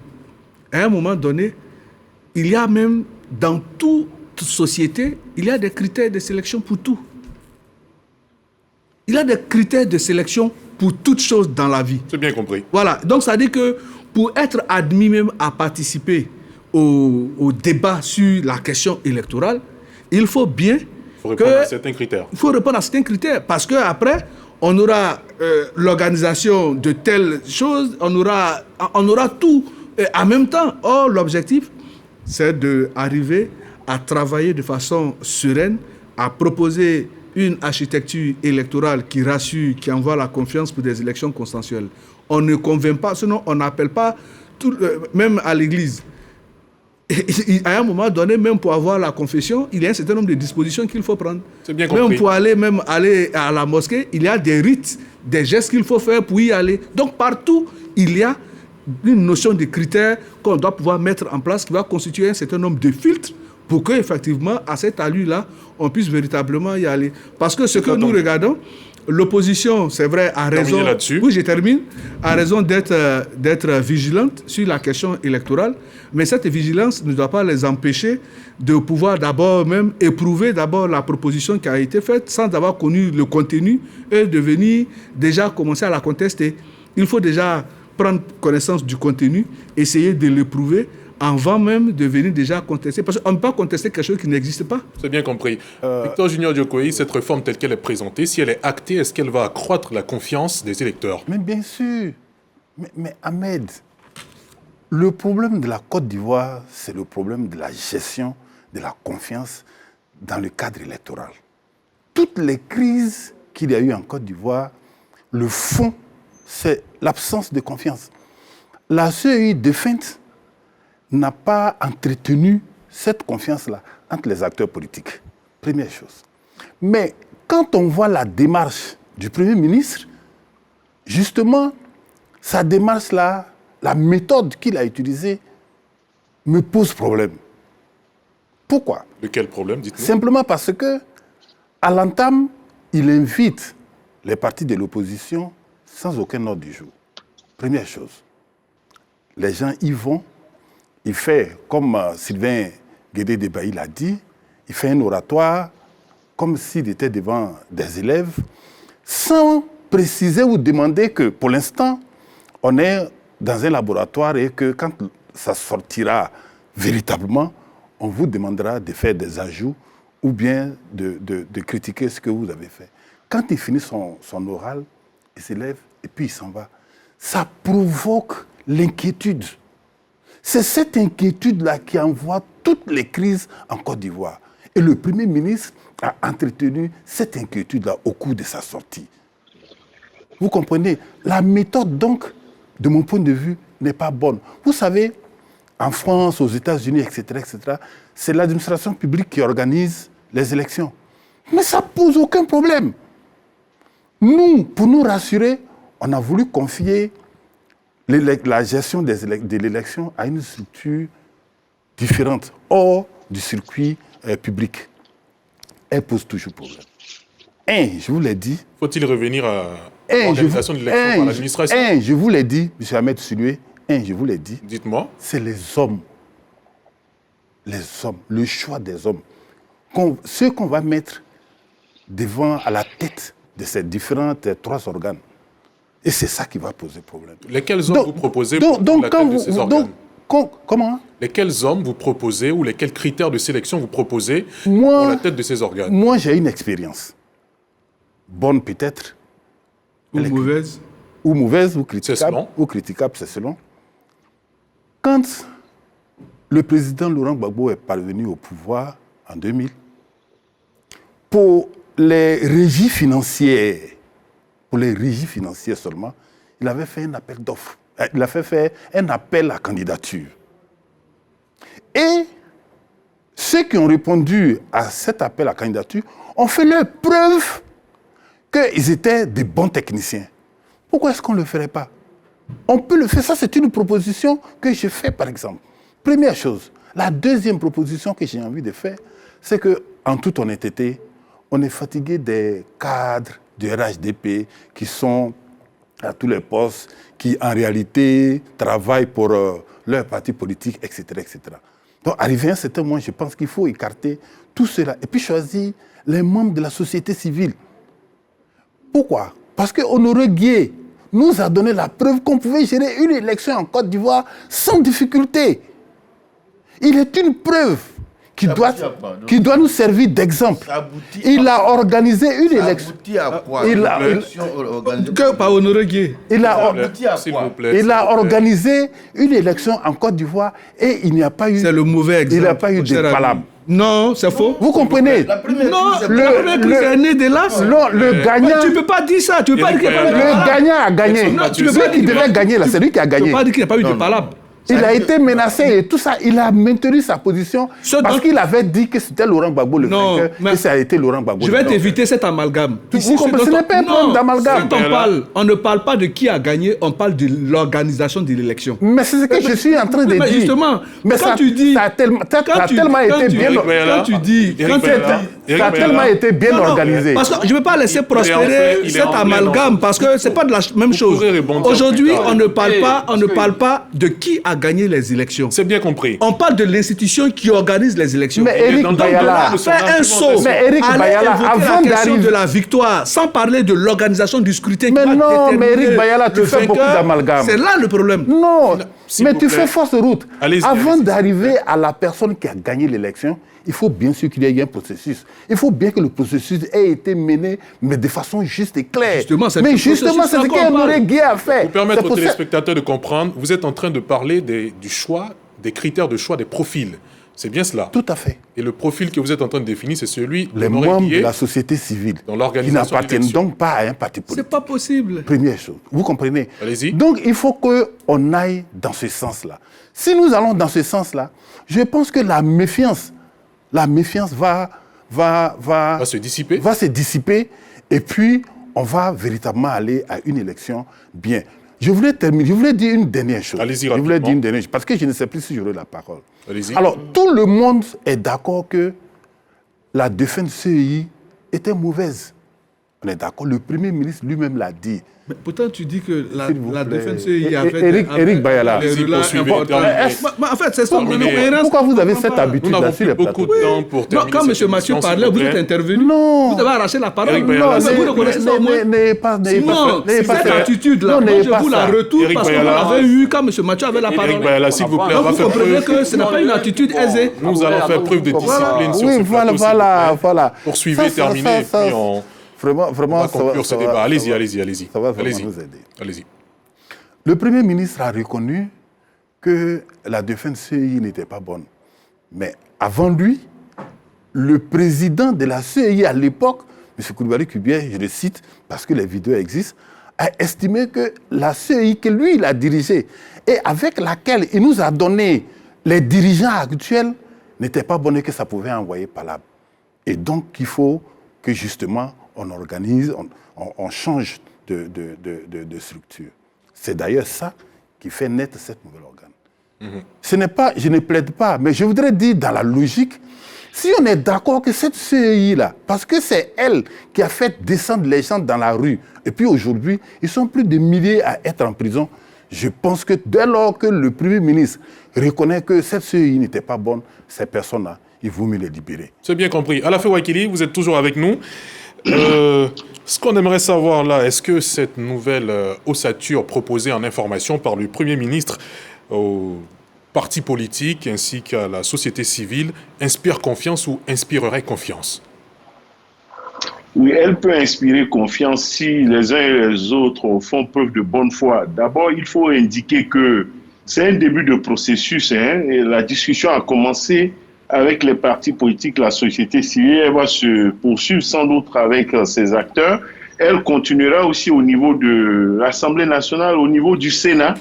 à un moment donné, il y a même dans toute société, il y a des critères de sélection pour tout. Il y a des critères de sélection pour toute chose dans la vie. C'est bien compris. Voilà, donc ça dit que pour être admis même à participer au débat sur la question électorale, il faut bien répondre à certains critères. Il faut répondre à certains critères parce qu'après, on aura l'organisation de telles choses, on aura tout en même temps. Or, l'objectif, c'est d'arriver à travailler de façon sereine, à proposer une architecture électorale qui rassure, qui envoie la confiance pour des élections consensuelles. On ne convainc pas, sinon on n'appelle pas, même à l'église. Et à un moment donné, même pour avoir la confession, il y a un certain nombre de dispositions qu'il faut prendre. C'est bien compris. Même pour aller à la mosquée, il y a des rites, des gestes qu'il faut faire pour y aller. Donc partout, il y a une notion de critères qu'on doit pouvoir mettre en place qui va constituer un certain nombre de filtres pour qu'effectivement, à cette allure-là, on puisse véritablement y aller. Parce que ce que nous regardons, l'opposition, c'est vrai, a raison. Oui, je termine. A raison d'être vigilante sur la question électorale, mais cette vigilance ne doit pas les empêcher de pouvoir d'abord même éprouver d'abord la proposition qui a été faite sans avoir connu le contenu et de venir déjà commencer à la contester. Il faut déjà prendre connaissance du contenu, essayer de l'éprouver avant même de venir déjà contester. Parce qu'on ne peut pas contester quelque chose qui n'existe pas. C'est bien compris. Victor Junior Diokoyi, cette réforme telle qu'elle est présentée, si elle est actée, est-ce qu'elle va accroître la confiance des électeurs? Mais bien sûr. Mais Ahmed, le problème de la Côte d'Ivoire, c'est le problème de la gestion de la confiance dans le cadre électoral. Toutes les crises qu'il y a eu en Côte d'Ivoire, le fond, c'est l'absence de confiance. La CEI défunte n'a pas entretenu cette confiance-là entre les acteurs politiques. Première chose. Mais quand on voit la démarche du Premier ministre, justement, sa démarche-là, la méthode qu'il a utilisée, me pose problème. Pourquoi? De quel problème, dites-nous? Simplement parce que, à l'entame, il invite les partis de l'opposition sans aucun ordre du jour. Première chose. Les gens y vont. Il fait, comme Sylvain Guédé-Debailly l'a dit, il fait un oratoire comme s'il était devant des élèves, sans préciser ou demander que, pour l'instant, on est dans un laboratoire et que quand ça sortira véritablement, on vous demandera de faire des ajouts ou bien de critiquer ce que vous avez fait. Quand il finit son oral, il s'élève et puis il s'en va. Ça provoque l'inquiétude. C'est cette inquiétude-là qui envoie toutes les crises en Côte d'Ivoire. Et le Premier ministre a entretenu cette inquiétude-là au cours de sa sortie. Vous comprenez? La méthode, donc, de mon point de vue, n'est pas bonne. Vous savez, en France, aux États-Unis, etc., c'est l'administration publique qui organise les élections. Mais ça ne pose aucun problème. Nous, pour nous rassurer, on a voulu confier la gestion de l'élection à une structure différente, hors du circuit public. Elle pose toujours problème. Je vous l'ai dit. Faut-il revenir à l'organisation de l'élection par l'administration? Je vous l'ai dit, M. Ahmed Sulué, je vous l'ai dit. Dites-moi. C'est les hommes. Les hommes, le choix des hommes. Ceux qu'on va mettre devant, à la tête de ces différentes trois organes. Et c'est ça qui va poser problème. Lesquels hommes vous proposez pour la tête de ces organes? Comment? Lesquels hommes vous proposez ou lesquels critères de sélection vous proposez pour la tête de ces organes? Moi, j'ai une expérience. Bonne peut-être. Ou mauvaise. Ou mauvaise, ou critiquable. Ou critiquable, c'est selon. Quand le président Laurent Gbagbo est parvenu au pouvoir en 2000, pour les régies financières, seulement, il avait fait un appel d'offres. Il a fait un appel à candidature. Et ceux qui ont répondu à cet appel à candidature ont fait leur preuve qu'ils étaient des bons techniciens. Pourquoi est-ce qu'on ne le ferait pas? On peut le faire. Ça, c'est une proposition que je fais, par exemple. Première chose. La deuxième proposition que j'ai envie de faire, c'est qu'en toute honnêteté, on est fatigué des cadres du RHDP qui sont à tous les postes, qui en réalité travaillent pour leur parti politique, etc., etc. Donc, arrivé à un certain moment, je pense qu'il faut écarter tout cela et puis choisir les membres de la société civile. Pourquoi? Parce que Honoré Guié nous a donné la preuve qu'on pouvait gérer une élection en Côte d'Ivoire sans difficulté. Il est une preuve qui doit nous servir d'exemple. Il a organisé une élection. Ça aboutit à quoi? Par Honoré Guié. Il a organisé une élection en Côte d'Ivoire et il n'y a pas eu. C'est le mauvais exemple. Il n'y a pas eu de palabre. Non, c'est faux. Vous comprenez? Non, le né de l'as. Non, le gagnant. Tu ne peux pas dire ça. Tu peux pas dire qu'il n'y a pas eu de palabre. Le gagnant a gagné. Non, tu peux pas dire qu'il devait gagner là, c'est lui qui a gagné. Tu ne peux pas dire qu'il n'y a pas eu de palabre. Il a été menacé et tout ça. Il a maintenu sa position parce qu'il avait dit que c'était Laurent Gbagbo le vainqueur et ça a été Laurent Gbagbo. Je vais t'éviter cet amalgame. Vous comprenez, ce n'est pas un problème d'amalgame. Quand on ne parle pas de qui a gagné, on parle de l'organisation de l'élection. Mais c'est ce que je suis en train de dire. Justement, mais quand tu dis... Ça a tellement été bien organisé. Parce que je ne veux pas laisser prospérer cet amalgame parce que ce n'est pas de la même chose. Aujourd'hui, on ne parle pas de qui a gagné les élections. C'est bien compris. On parle de l'institution qui organise les élections. Mais Eric Bayala fait un saut. Mais Eric Bayala, avant d'arriver de la victoire, sans parler de l'organisation du scrutin. Mais non, mais Eric Bayala, tu fais beaucoup d'amalgame. C'est là le problème. Non, mais tu fais fausse route. Avant d'arriver à la personne qui a gagné l'élection, il faut bien sûr qu'il y ait un processus. Il faut bien que le processus ait été mené, mais de façon juste et claire. Mais justement, c'est ce qu'Honoré Gueye a fait. Pour permettre aux téléspectateurs de comprendre, vous êtes en train de parler du choix, des critères de choix des profils. C'est bien cela. Tout à fait. Et le profil que vous êtes en train de définir, c'est celui les membres de la société civile qui n'appartiennent donc pas à un parti politique. C'est pas possible. Première chose. Vous comprenez? Allez-y. Donc, il faut qu'on aille dans ce sens-là. Si nous allons dans ce sens-là, je pense que la méfiance va se dissiper. Va se dissiper et puis on va véritablement aller à une élection bien. Je voulais dire une dernière chose. Allez-y rapidement. Je voulais dire une dernière chose parce que je ne sais plus si j'aurai la parole. Allez-y. Alors, tout le monde est d'accord que la défense CEI était mauvaise. On est d'accord. Le Premier ministre lui-même l'a dit. Mais pourtant, tu dis que la défense CEI a fait... Eric Bayala. En fait, c'est ça. Pourquoi vous avez cette habitude-là sur les plateaux? Nous n'avons plus beaucoup de temps pour terminer. Quand M. Mathieu parlait, vous êtes intervenu. Non. Vous avez arraché la parole. Non, vous reconnaissez ça au moins. Sinon, cette attitude-là, je vous la retourne parce que vous l'avez eu quand M. Mathieu avait la parole. Eric Bayala, s'il vous plaît, vous comprenez que ce n'est pas une attitude aisée. Nous allons faire preuve de discipline sur ce plateau. Voilà. Poursuivez, terminez, et puis on... Vraiment, on va conclure ce débat. Allez-y. Ça va vraiment nous aider. Allez-y. Le Premier ministre a reconnu que la défense CEI n'était pas bonne. Mais avant lui, le président de la CEI à l'époque, M. Coulibaly Kubier, je le cite parce que les vidéos existent, a estimé que la CEI que lui, il a dirigée et avec laquelle il nous a donné les dirigeants actuels n'était pas bonne et que ça pouvait envoyer par là. Et donc, il faut que justement, on organise, on change de structure. C'est d'ailleurs ça qui fait naître cette nouvelle organe. Ce n'est pas, je ne plaide pas, mais je voudrais dire dans la logique, si on est d'accord que cette CEI-là, parce que c'est elle qui a fait descendre les gens dans la rue, et puis aujourd'hui, ils sont plus de milliers à être en prison, je pense que dès lors que le Premier ministre reconnaît que cette CEI n'était pas bonne, ces personnes-là, il vaut mieux les libérer. C'est bien compris. Alafé Ouakili, vous êtes toujours avec nous. Ce qu'on aimerait savoir là, est-ce que cette nouvelle ossature proposée en information par le Premier ministre aux partis politiques ainsi qu'à la société civile inspire confiance ou inspirerait confiance? Oui, elle peut inspirer confiance si les uns et les autres font preuve de bonne foi. D'abord, il faut indiquer que c'est un début de processus. Et la discussion a commencé avec les partis politiques, la société civile. Elle va se poursuivre sans doute avec ses acteurs. Elle continuera aussi au niveau de l'Assemblée nationale, au niveau du Sénat.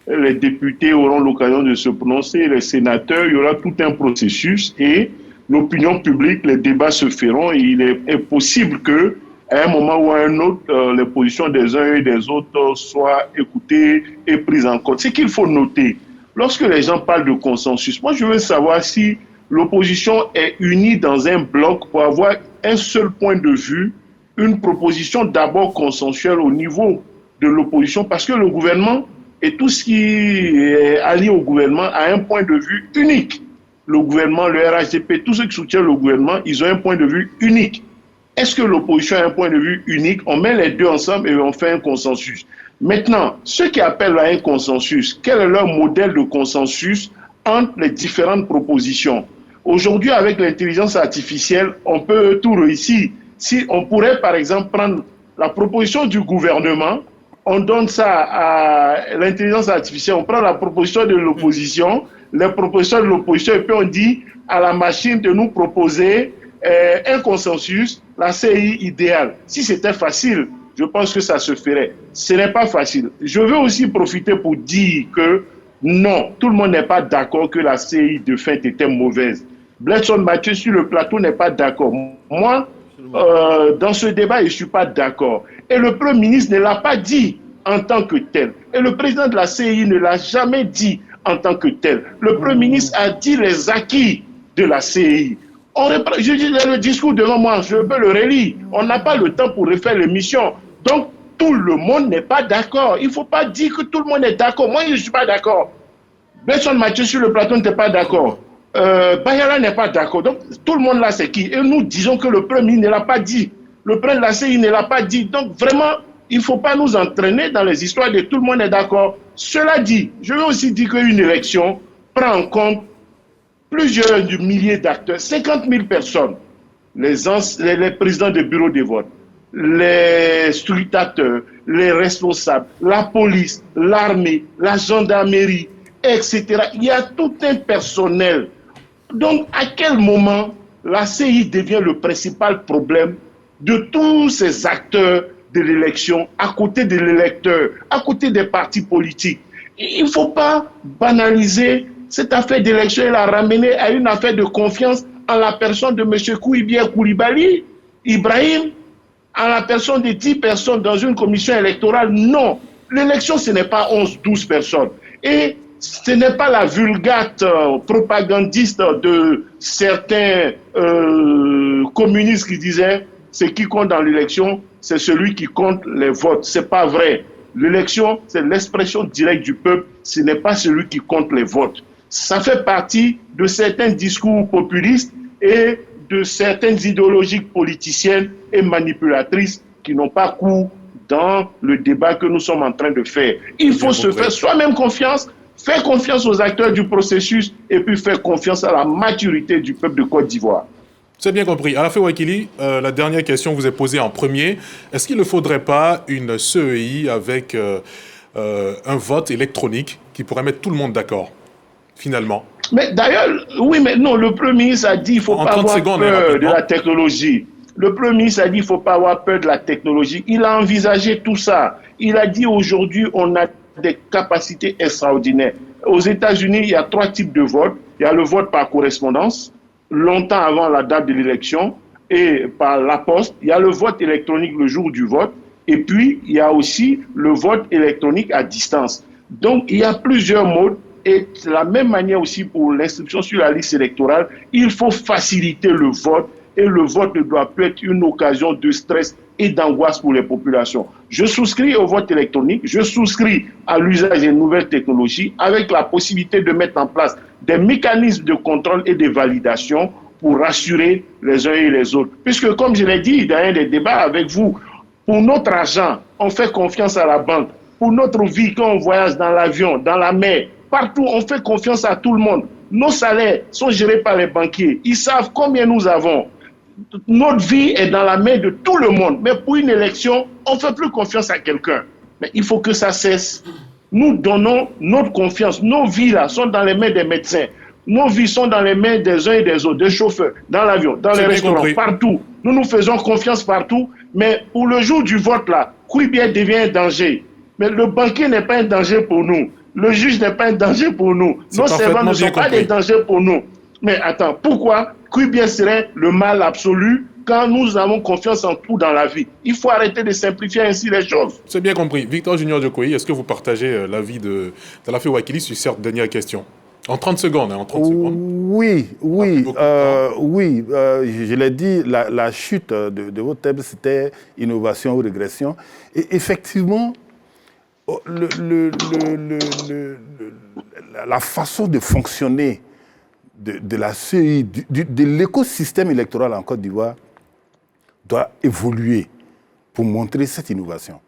Les députés auront l'occasion de se prononcer, les sénateurs, il y aura tout un processus et l'opinion publique, les débats se feront et il est possible que à un moment ou à un autre, les positions des uns et des autres soient écoutées et prises en compte. Ce qu'il faut noter, lorsque les gens parlent de consensus, moi je veux savoir si l'opposition est unie dans un bloc pour avoir un seul point de vue, une proposition d'abord consensuelle au niveau de l'opposition, parce que le gouvernement et tout ce qui est allié au gouvernement a un point de vue unique. Le gouvernement, le RHDP, tous ceux qui soutiennent le gouvernement, ils ont un point de vue unique. Est-ce que l'opposition a un point de vue unique? On met les deux ensemble et on fait un consensus. Maintenant, ceux qui appellent à un consensus, quel est leur modèle de consensus entre les différentes propositions? Aujourd'hui, avec l'intelligence artificielle, on peut tout réussir. Si on pourrait, par exemple, prendre la proposition du gouvernement, on donne ça à l'intelligence artificielle, on prend la proposition de l'opposition, les propositions de l'opposition, et puis on dit à la machine de nous proposer un consensus, la CEI idéale. Si c'était facile, je pense que ça se ferait. Ce n'est pas facile. Je veux aussi profiter pour dire que Non, tout le monde n'est pas d'accord que la CEI de fait était mauvaise. Bledson Mathieu sur le plateau n'est pas d'accord. Moi, dans ce débat, je ne suis pas d'accord. Et le Premier ministre ne l'a pas dit en tant que tel. Et le président de la CEI ne l'a jamais dit en tant que tel. Le Premier ministre a dit les acquis de la CEI. Je dis le discours devant moi, je peux le relire. On n'a pas le temps pour refaire l'émission. Donc, tout le monde n'est pas d'accord. Il ne faut pas dire que tout le monde est d'accord. Moi, je ne suis pas d'accord. Bledson Mathieu sur le plateau n'était pas d'accord. Bayala n'est pas d'accord. Donc, tout le monde là, c'est qui? Et nous disons que le Premier ne l'a pas dit. Le président de la CEI ne l'a pas dit. Donc, vraiment, il ne faut pas nous entraîner dans les histoires de tout le monde est d'accord. Cela dit, je veux aussi dire qu'une élection prend en compte plusieurs milliers d'acteurs, 50 000 personnes, les présidents de bureaux de vote, les scrutateurs, les responsables, la police, l'armée, la gendarmerie, etc. Il y a tout un personnel. Donc, à quel moment la CEI devient le principal problème de tous ces acteurs de l'élection, à côté de l'électeur, à côté des partis politiques? Il ne faut pas banaliser cette affaire d'élection et la ramener à une affaire de confiance en la personne de M. Kouibia Koulibaly, Ibrahim, en la personne de 10 personnes dans une commission électorale. Non, l'élection, ce n'est pas 11-12 personnes. Et ce n'est pas la vulgate propagandiste de certains communistes qui disaient ce qui compte dans l'élection, c'est celui qui compte les votes. Ce n'est pas vrai. L'élection, c'est l'expression directe du peuple, ce n'est pas celui qui compte les votes. Ça fait partie de certains discours populistes et de certaines idéologies politiciennes et manipulatrices qui n'ont pas cours dans le débat que nous sommes en train de faire. Il faut se faire soi-même confiance, faire confiance aux acteurs du processus et puis faire confiance à la maturité du peuple de Côte d'Ivoire. C'est bien compris. Alafé Ouakili, la dernière question vous est posée en premier. Est-ce qu'il ne faudrait pas une CEI avec un vote électronique qui pourrait mettre tout le monde d'accord, finalement? Mais d'ailleurs, oui, mais non, le Premier ministre a dit qu'il ne faut pas avoir peur de la technologie. Le Premier ministre a dit qu'il ne faut pas avoir peur de la technologie. Il a envisagé tout ça. Il a dit aujourd'hui, on a des capacités extraordinaires. Aux États-Unis, il y a 3 types de vote. Il y a le vote par correspondance, longtemps avant la date de l'élection, et par la poste. Il y a le vote électronique le jour du vote. Et puis, il y a aussi le vote électronique à distance. Donc, il y a plusieurs modes. Et de la même manière aussi pour l'inscription sur la liste électorale, il faut faciliter le vote. Et le vote ne doit plus être une occasion de stress et d'angoisse pour les populations. Je souscris au vote électronique, je souscris à l'usage des nouvelles technologies avec la possibilité de mettre en place des mécanismes de contrôle et de validation pour rassurer les uns et les autres. Puisque, comme je l'ai dit dans un des débats avec vous, pour notre argent, on fait confiance à la banque. Pour notre vie, quand on voyage dans l'avion, dans la mer, partout, on fait confiance à tout le monde. Nos salaires sont gérés par les banquiers. Ils savent combien nous avons. Notre vie est dans la main de tout le monde. Mais pour une élection, on ne fait plus confiance à quelqu'un. Mais il faut que ça cesse. Nous donnons notre confiance. Nos vies là sont dans les mains des médecins. Nos vies sont dans les mains des uns et des autres, des chauffeurs, dans l'avion, dans les restaurants, partout. Nous nous faisons confiance partout. Mais pour le jour du vote là, Kouibia devient un danger. Mais le banquier n'est pas un danger pour nous. Le juge n'est pas un danger pour nous. Nos servants ne sont pas des dangers pour nous. Mais attends, pourquoi Kouibia serait le mal absolu quand nous avons confiance en tout dans la vie? Il faut arrêter de simplifier ainsi les choses. C'est bien compris. Victor Junior Djokoyi, est-ce que vous partagez l'avis d'Alafé Ouakili sur cette dernière question? En 30 secondes, en 30 secondes. Oui, je l'ai dit, la chute de votre thème, c'était innovation ou régression. Et effectivement, la façon de fonctionner de la CEI, de l'écosystème électoral en Côte d'Ivoire, doit évoluer pour montrer cette innovation.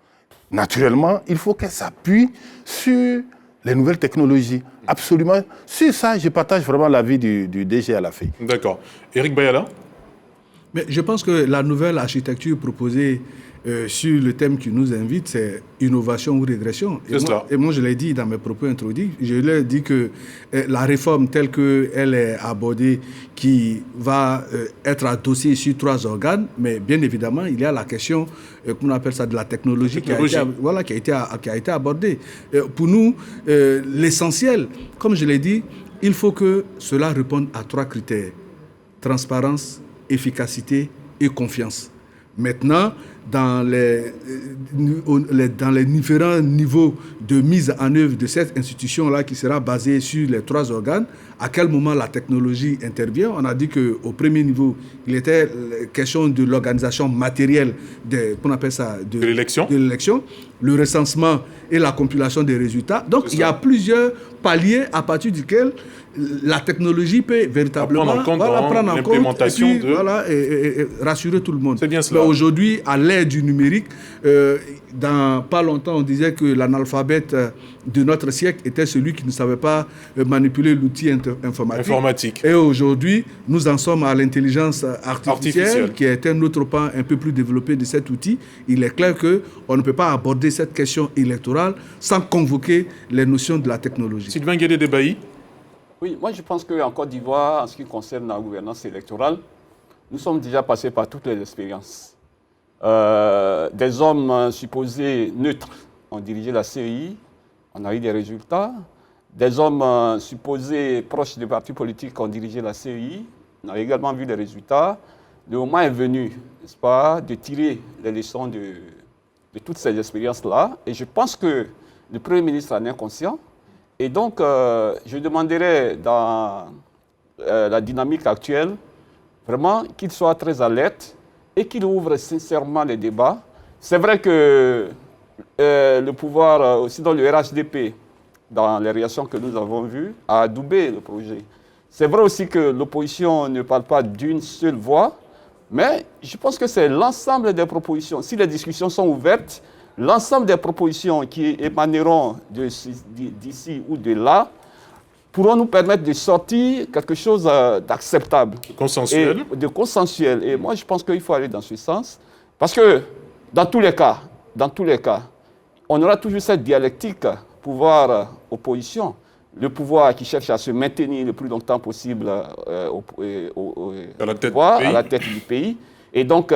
Naturellement, il faut qu'elle s'appuie sur les nouvelles technologies. Absolument. Sur ça, je partage vraiment l'avis du DG Alafé. D'accord. Éric Bayala? Mais je pense que la nouvelle architecture proposée sur le thème qui nous invite, c'est innovation ou régression. Et moi, je l'ai dit dans mes propos introduits, je l'ai dit que la réforme telle qu'elle est abordée, qui va être adossée sur 3 organes, mais bien évidemment, il y a la question, qu'on appelle ça, de la technologie. Qui a été abordée. Pour nous, l'essentiel, comme je l'ai dit, il faut que cela réponde à 3 critères. Transparence, efficacité et confiance. Maintenant, dans les différents niveaux de mise en œuvre de cette institution-là qui sera basée sur les 3 organes, à quel moment la technologie intervient. On a dit qu'au premier niveau, il était question de l'organisation matérielle qu'on appelle ça, de l'élection, le recensement et la compilation des résultats. Donc, il y a plusieurs paliers à partir duquel la technologie peut véritablement prendre en compte et rassurer tout le monde. C'est bien cela. Mais aujourd'hui, à l'ère du numérique, dans pas longtemps, on disait que l'analphabète de notre siècle était celui qui ne savait pas manipuler l'outil informatique. Et aujourd'hui, nous en sommes à l'intelligence artificielle, qui est un autre pan un peu plus développé de cet outil. Il est clair qu'on ne peut pas aborder cette question électorale sans convoquer les notions de la technologie. Sylvain Guédé-Debailly. Oui, moi je pense qu'en Côte d'Ivoire, en ce qui concerne la gouvernance électorale, nous sommes déjà passés par toutes les expériences. Des hommes supposés neutres ont dirigé la CEI, on a eu des résultats. Des hommes supposés proches des partis politiques ont dirigé la CEI, on a également vu des résultats. Le moment est venu, n'est-ce pas, de tirer les leçons de toutes ces expériences-là. Et je pense que le Premier ministre en est conscient. Et donc, je demanderais dans la dynamique actuelle, vraiment qu'il soit très alerte et qu'il ouvre sincèrement les débats. C'est vrai que le pouvoir, aussi dans le RHDP, dans les réactions que nous avons vues, a adoubé le projet. C'est vrai aussi que l'opposition ne parle pas d'une seule voix, mais je pense que c'est l'ensemble des propositions. Si les discussions sont ouvertes, l'ensemble des propositions qui émaneront d'ici ou de là pourront nous permettre de sortir quelque chose d'acceptable. De consensuel. Et moi, je pense qu'il faut aller dans ce sens. Parce que, dans tous les cas, on aura toujours cette dialectique pouvoir-opposition. Le pouvoir qui cherche à se maintenir le plus longtemps possible à la tête du pays. Et donc,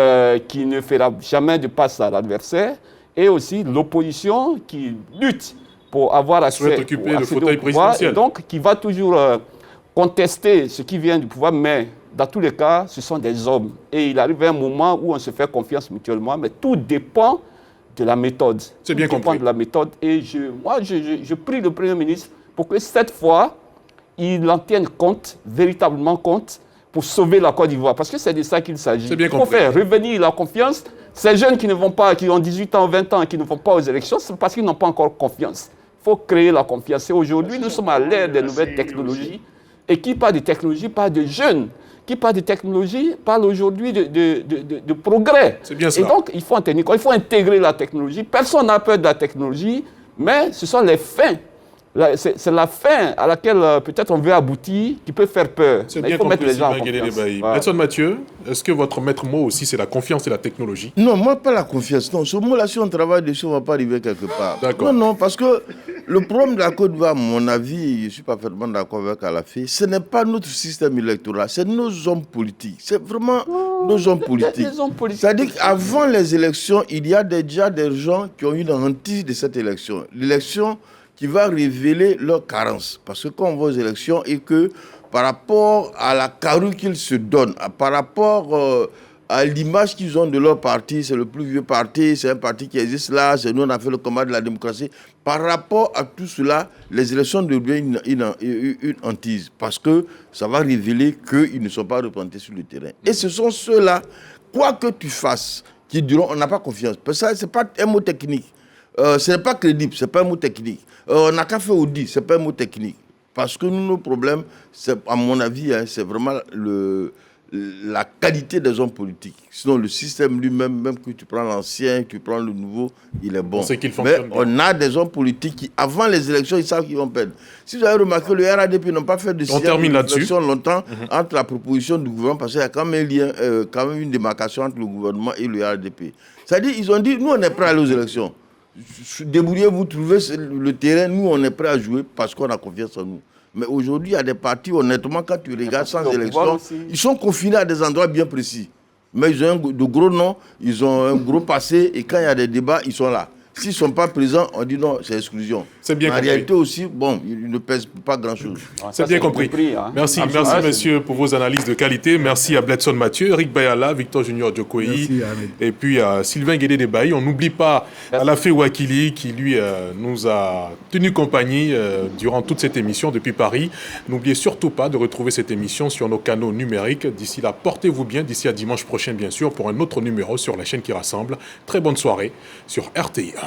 qui ne fera jamais de passe à l'adversaire. Et aussi l'opposition qui lutte pour avoir accès au pouvoir, et donc qui va toujours contester ce qui vient du pouvoir, mais dans tous les cas, ce sont des hommes. Et il arrive un moment où on se fait confiance mutuellement, mais tout dépend de la méthode. C'est bien compris. Tout dépend de la méthode. Et je prie le Premier ministre pour que cette fois, il en tienne compte, véritablement compte, pour sauver la Côte d'Ivoire. Parce que c'est de ça qu'il s'agit. Il faut faire revenir la confiance. Ces jeunes qui ne vont pas, qui ont 18 ans, 20 ans, qui ne vont pas aux élections, c'est parce qu'ils n'ont pas encore confiance. Il faut créer la confiance. Et aujourd'hui, nous sommes à l'ère des nouvelles technologies. Et qui parle de technologie, parle de jeunes. Qui parle de technologie, parle aujourd'hui de progrès. C'est bien ça. Et donc, il faut en tenir compte. Il faut intégrer la technologie. Personne n'a peur de la technologie, mais ce sont les fins. C'est la fin à laquelle peut-être on veut aboutir qui peut faire peur. C'est bien compris, les gens en confiance. Edson Mathieu, est-ce que votre maître mot aussi, c'est la confiance et la technologie? Non, moi, pas la confiance. Non, ce mot-là, si on travaille dessus, on ne va pas arriver quelque part. D'accord. Non, parce que le problème de la Côte d'Ivoire, à mon avis, je suis parfaitement d'accord avec Alafé, ce n'est pas notre système électoral, c'est nos hommes politiques. C'est vraiment nos hommes politiques. C'est-à-dire qu'avant les élections, il y a déjà des gens qui ont eu une hantise de cette élection. L'élection qui va révéler leurs carences. Parce que quand on va aux élections et que par rapport à la carrure qu'ils se donnent, par rapport à l'image qu'ils ont de leur parti, c'est le plus vieux parti, c'est un parti qui existe là, c'est nous on a fait le combat de la démocratie. Par rapport à tout cela, les élections deviennent une hantise. Parce que ça va révéler qu'ils ne sont pas représentés sur le terrain. Et ce sont ceux-là, quoi que tu fasses, qui diront on n'a pas confiance. Parce que ça, ce n'est pas un mot technique. Ce n'est pas crédible, ce n'est pas un mot technique. On n'a qu'à faire audit, ce n'est pas un mot technique. Parce que nous, nos problèmes, à mon avis, c'est vraiment la qualité des hommes politiques. Sinon, le système lui-même, même que tu prends l'ancien, tu prends le nouveau, il est bon. Mais on a des hommes politiques qui, avant les élections, ils savent qu'ils vont perdre. Si vous avez remarqué, le RADP n'ont pas fait de réflexion longtemps entre la proposition du gouvernement, parce qu'il y a quand même un lien, quand même une démarcation entre le gouvernement et le RADP. C'est-à-dire, ils ont dit, nous, on est prêts à aller aux élections. Débrouillez-vous, trouvez le terrain, nous, on est prêts à jouer parce qu'on a confiance en nous. Mais aujourd'hui, il y a des partis, honnêtement, quand tu regardes sans élection, ils sont confinés à des endroits bien précis. Mais ils ont de gros noms, ils ont un gros passé, et quand il y a des débats, ils sont là. S'ils ne sont pas présents, on dit non, c'est exclusion. C'est bien compris. En réalité aussi, bon, ils ne pèsent pas grand-chose. C'est bien compris. Merci, messieurs, pour vos analyses de qualité. Merci à Bledson Mathieu, Eric Bayala, Victor Junior Djokoyi, et puis à Sylvain Guédé-Debaï. On n'oublie pas Alafé Wakili, qui lui nous a tenu compagnie durant toute cette émission depuis Paris. N'oubliez surtout pas de retrouver cette émission sur nos canaux numériques. D'ici là, portez-vous bien. D'ici à dimanche prochain, bien sûr, pour un autre numéro sur la chaîne qui rassemble. Très bonne soirée sur RTI1.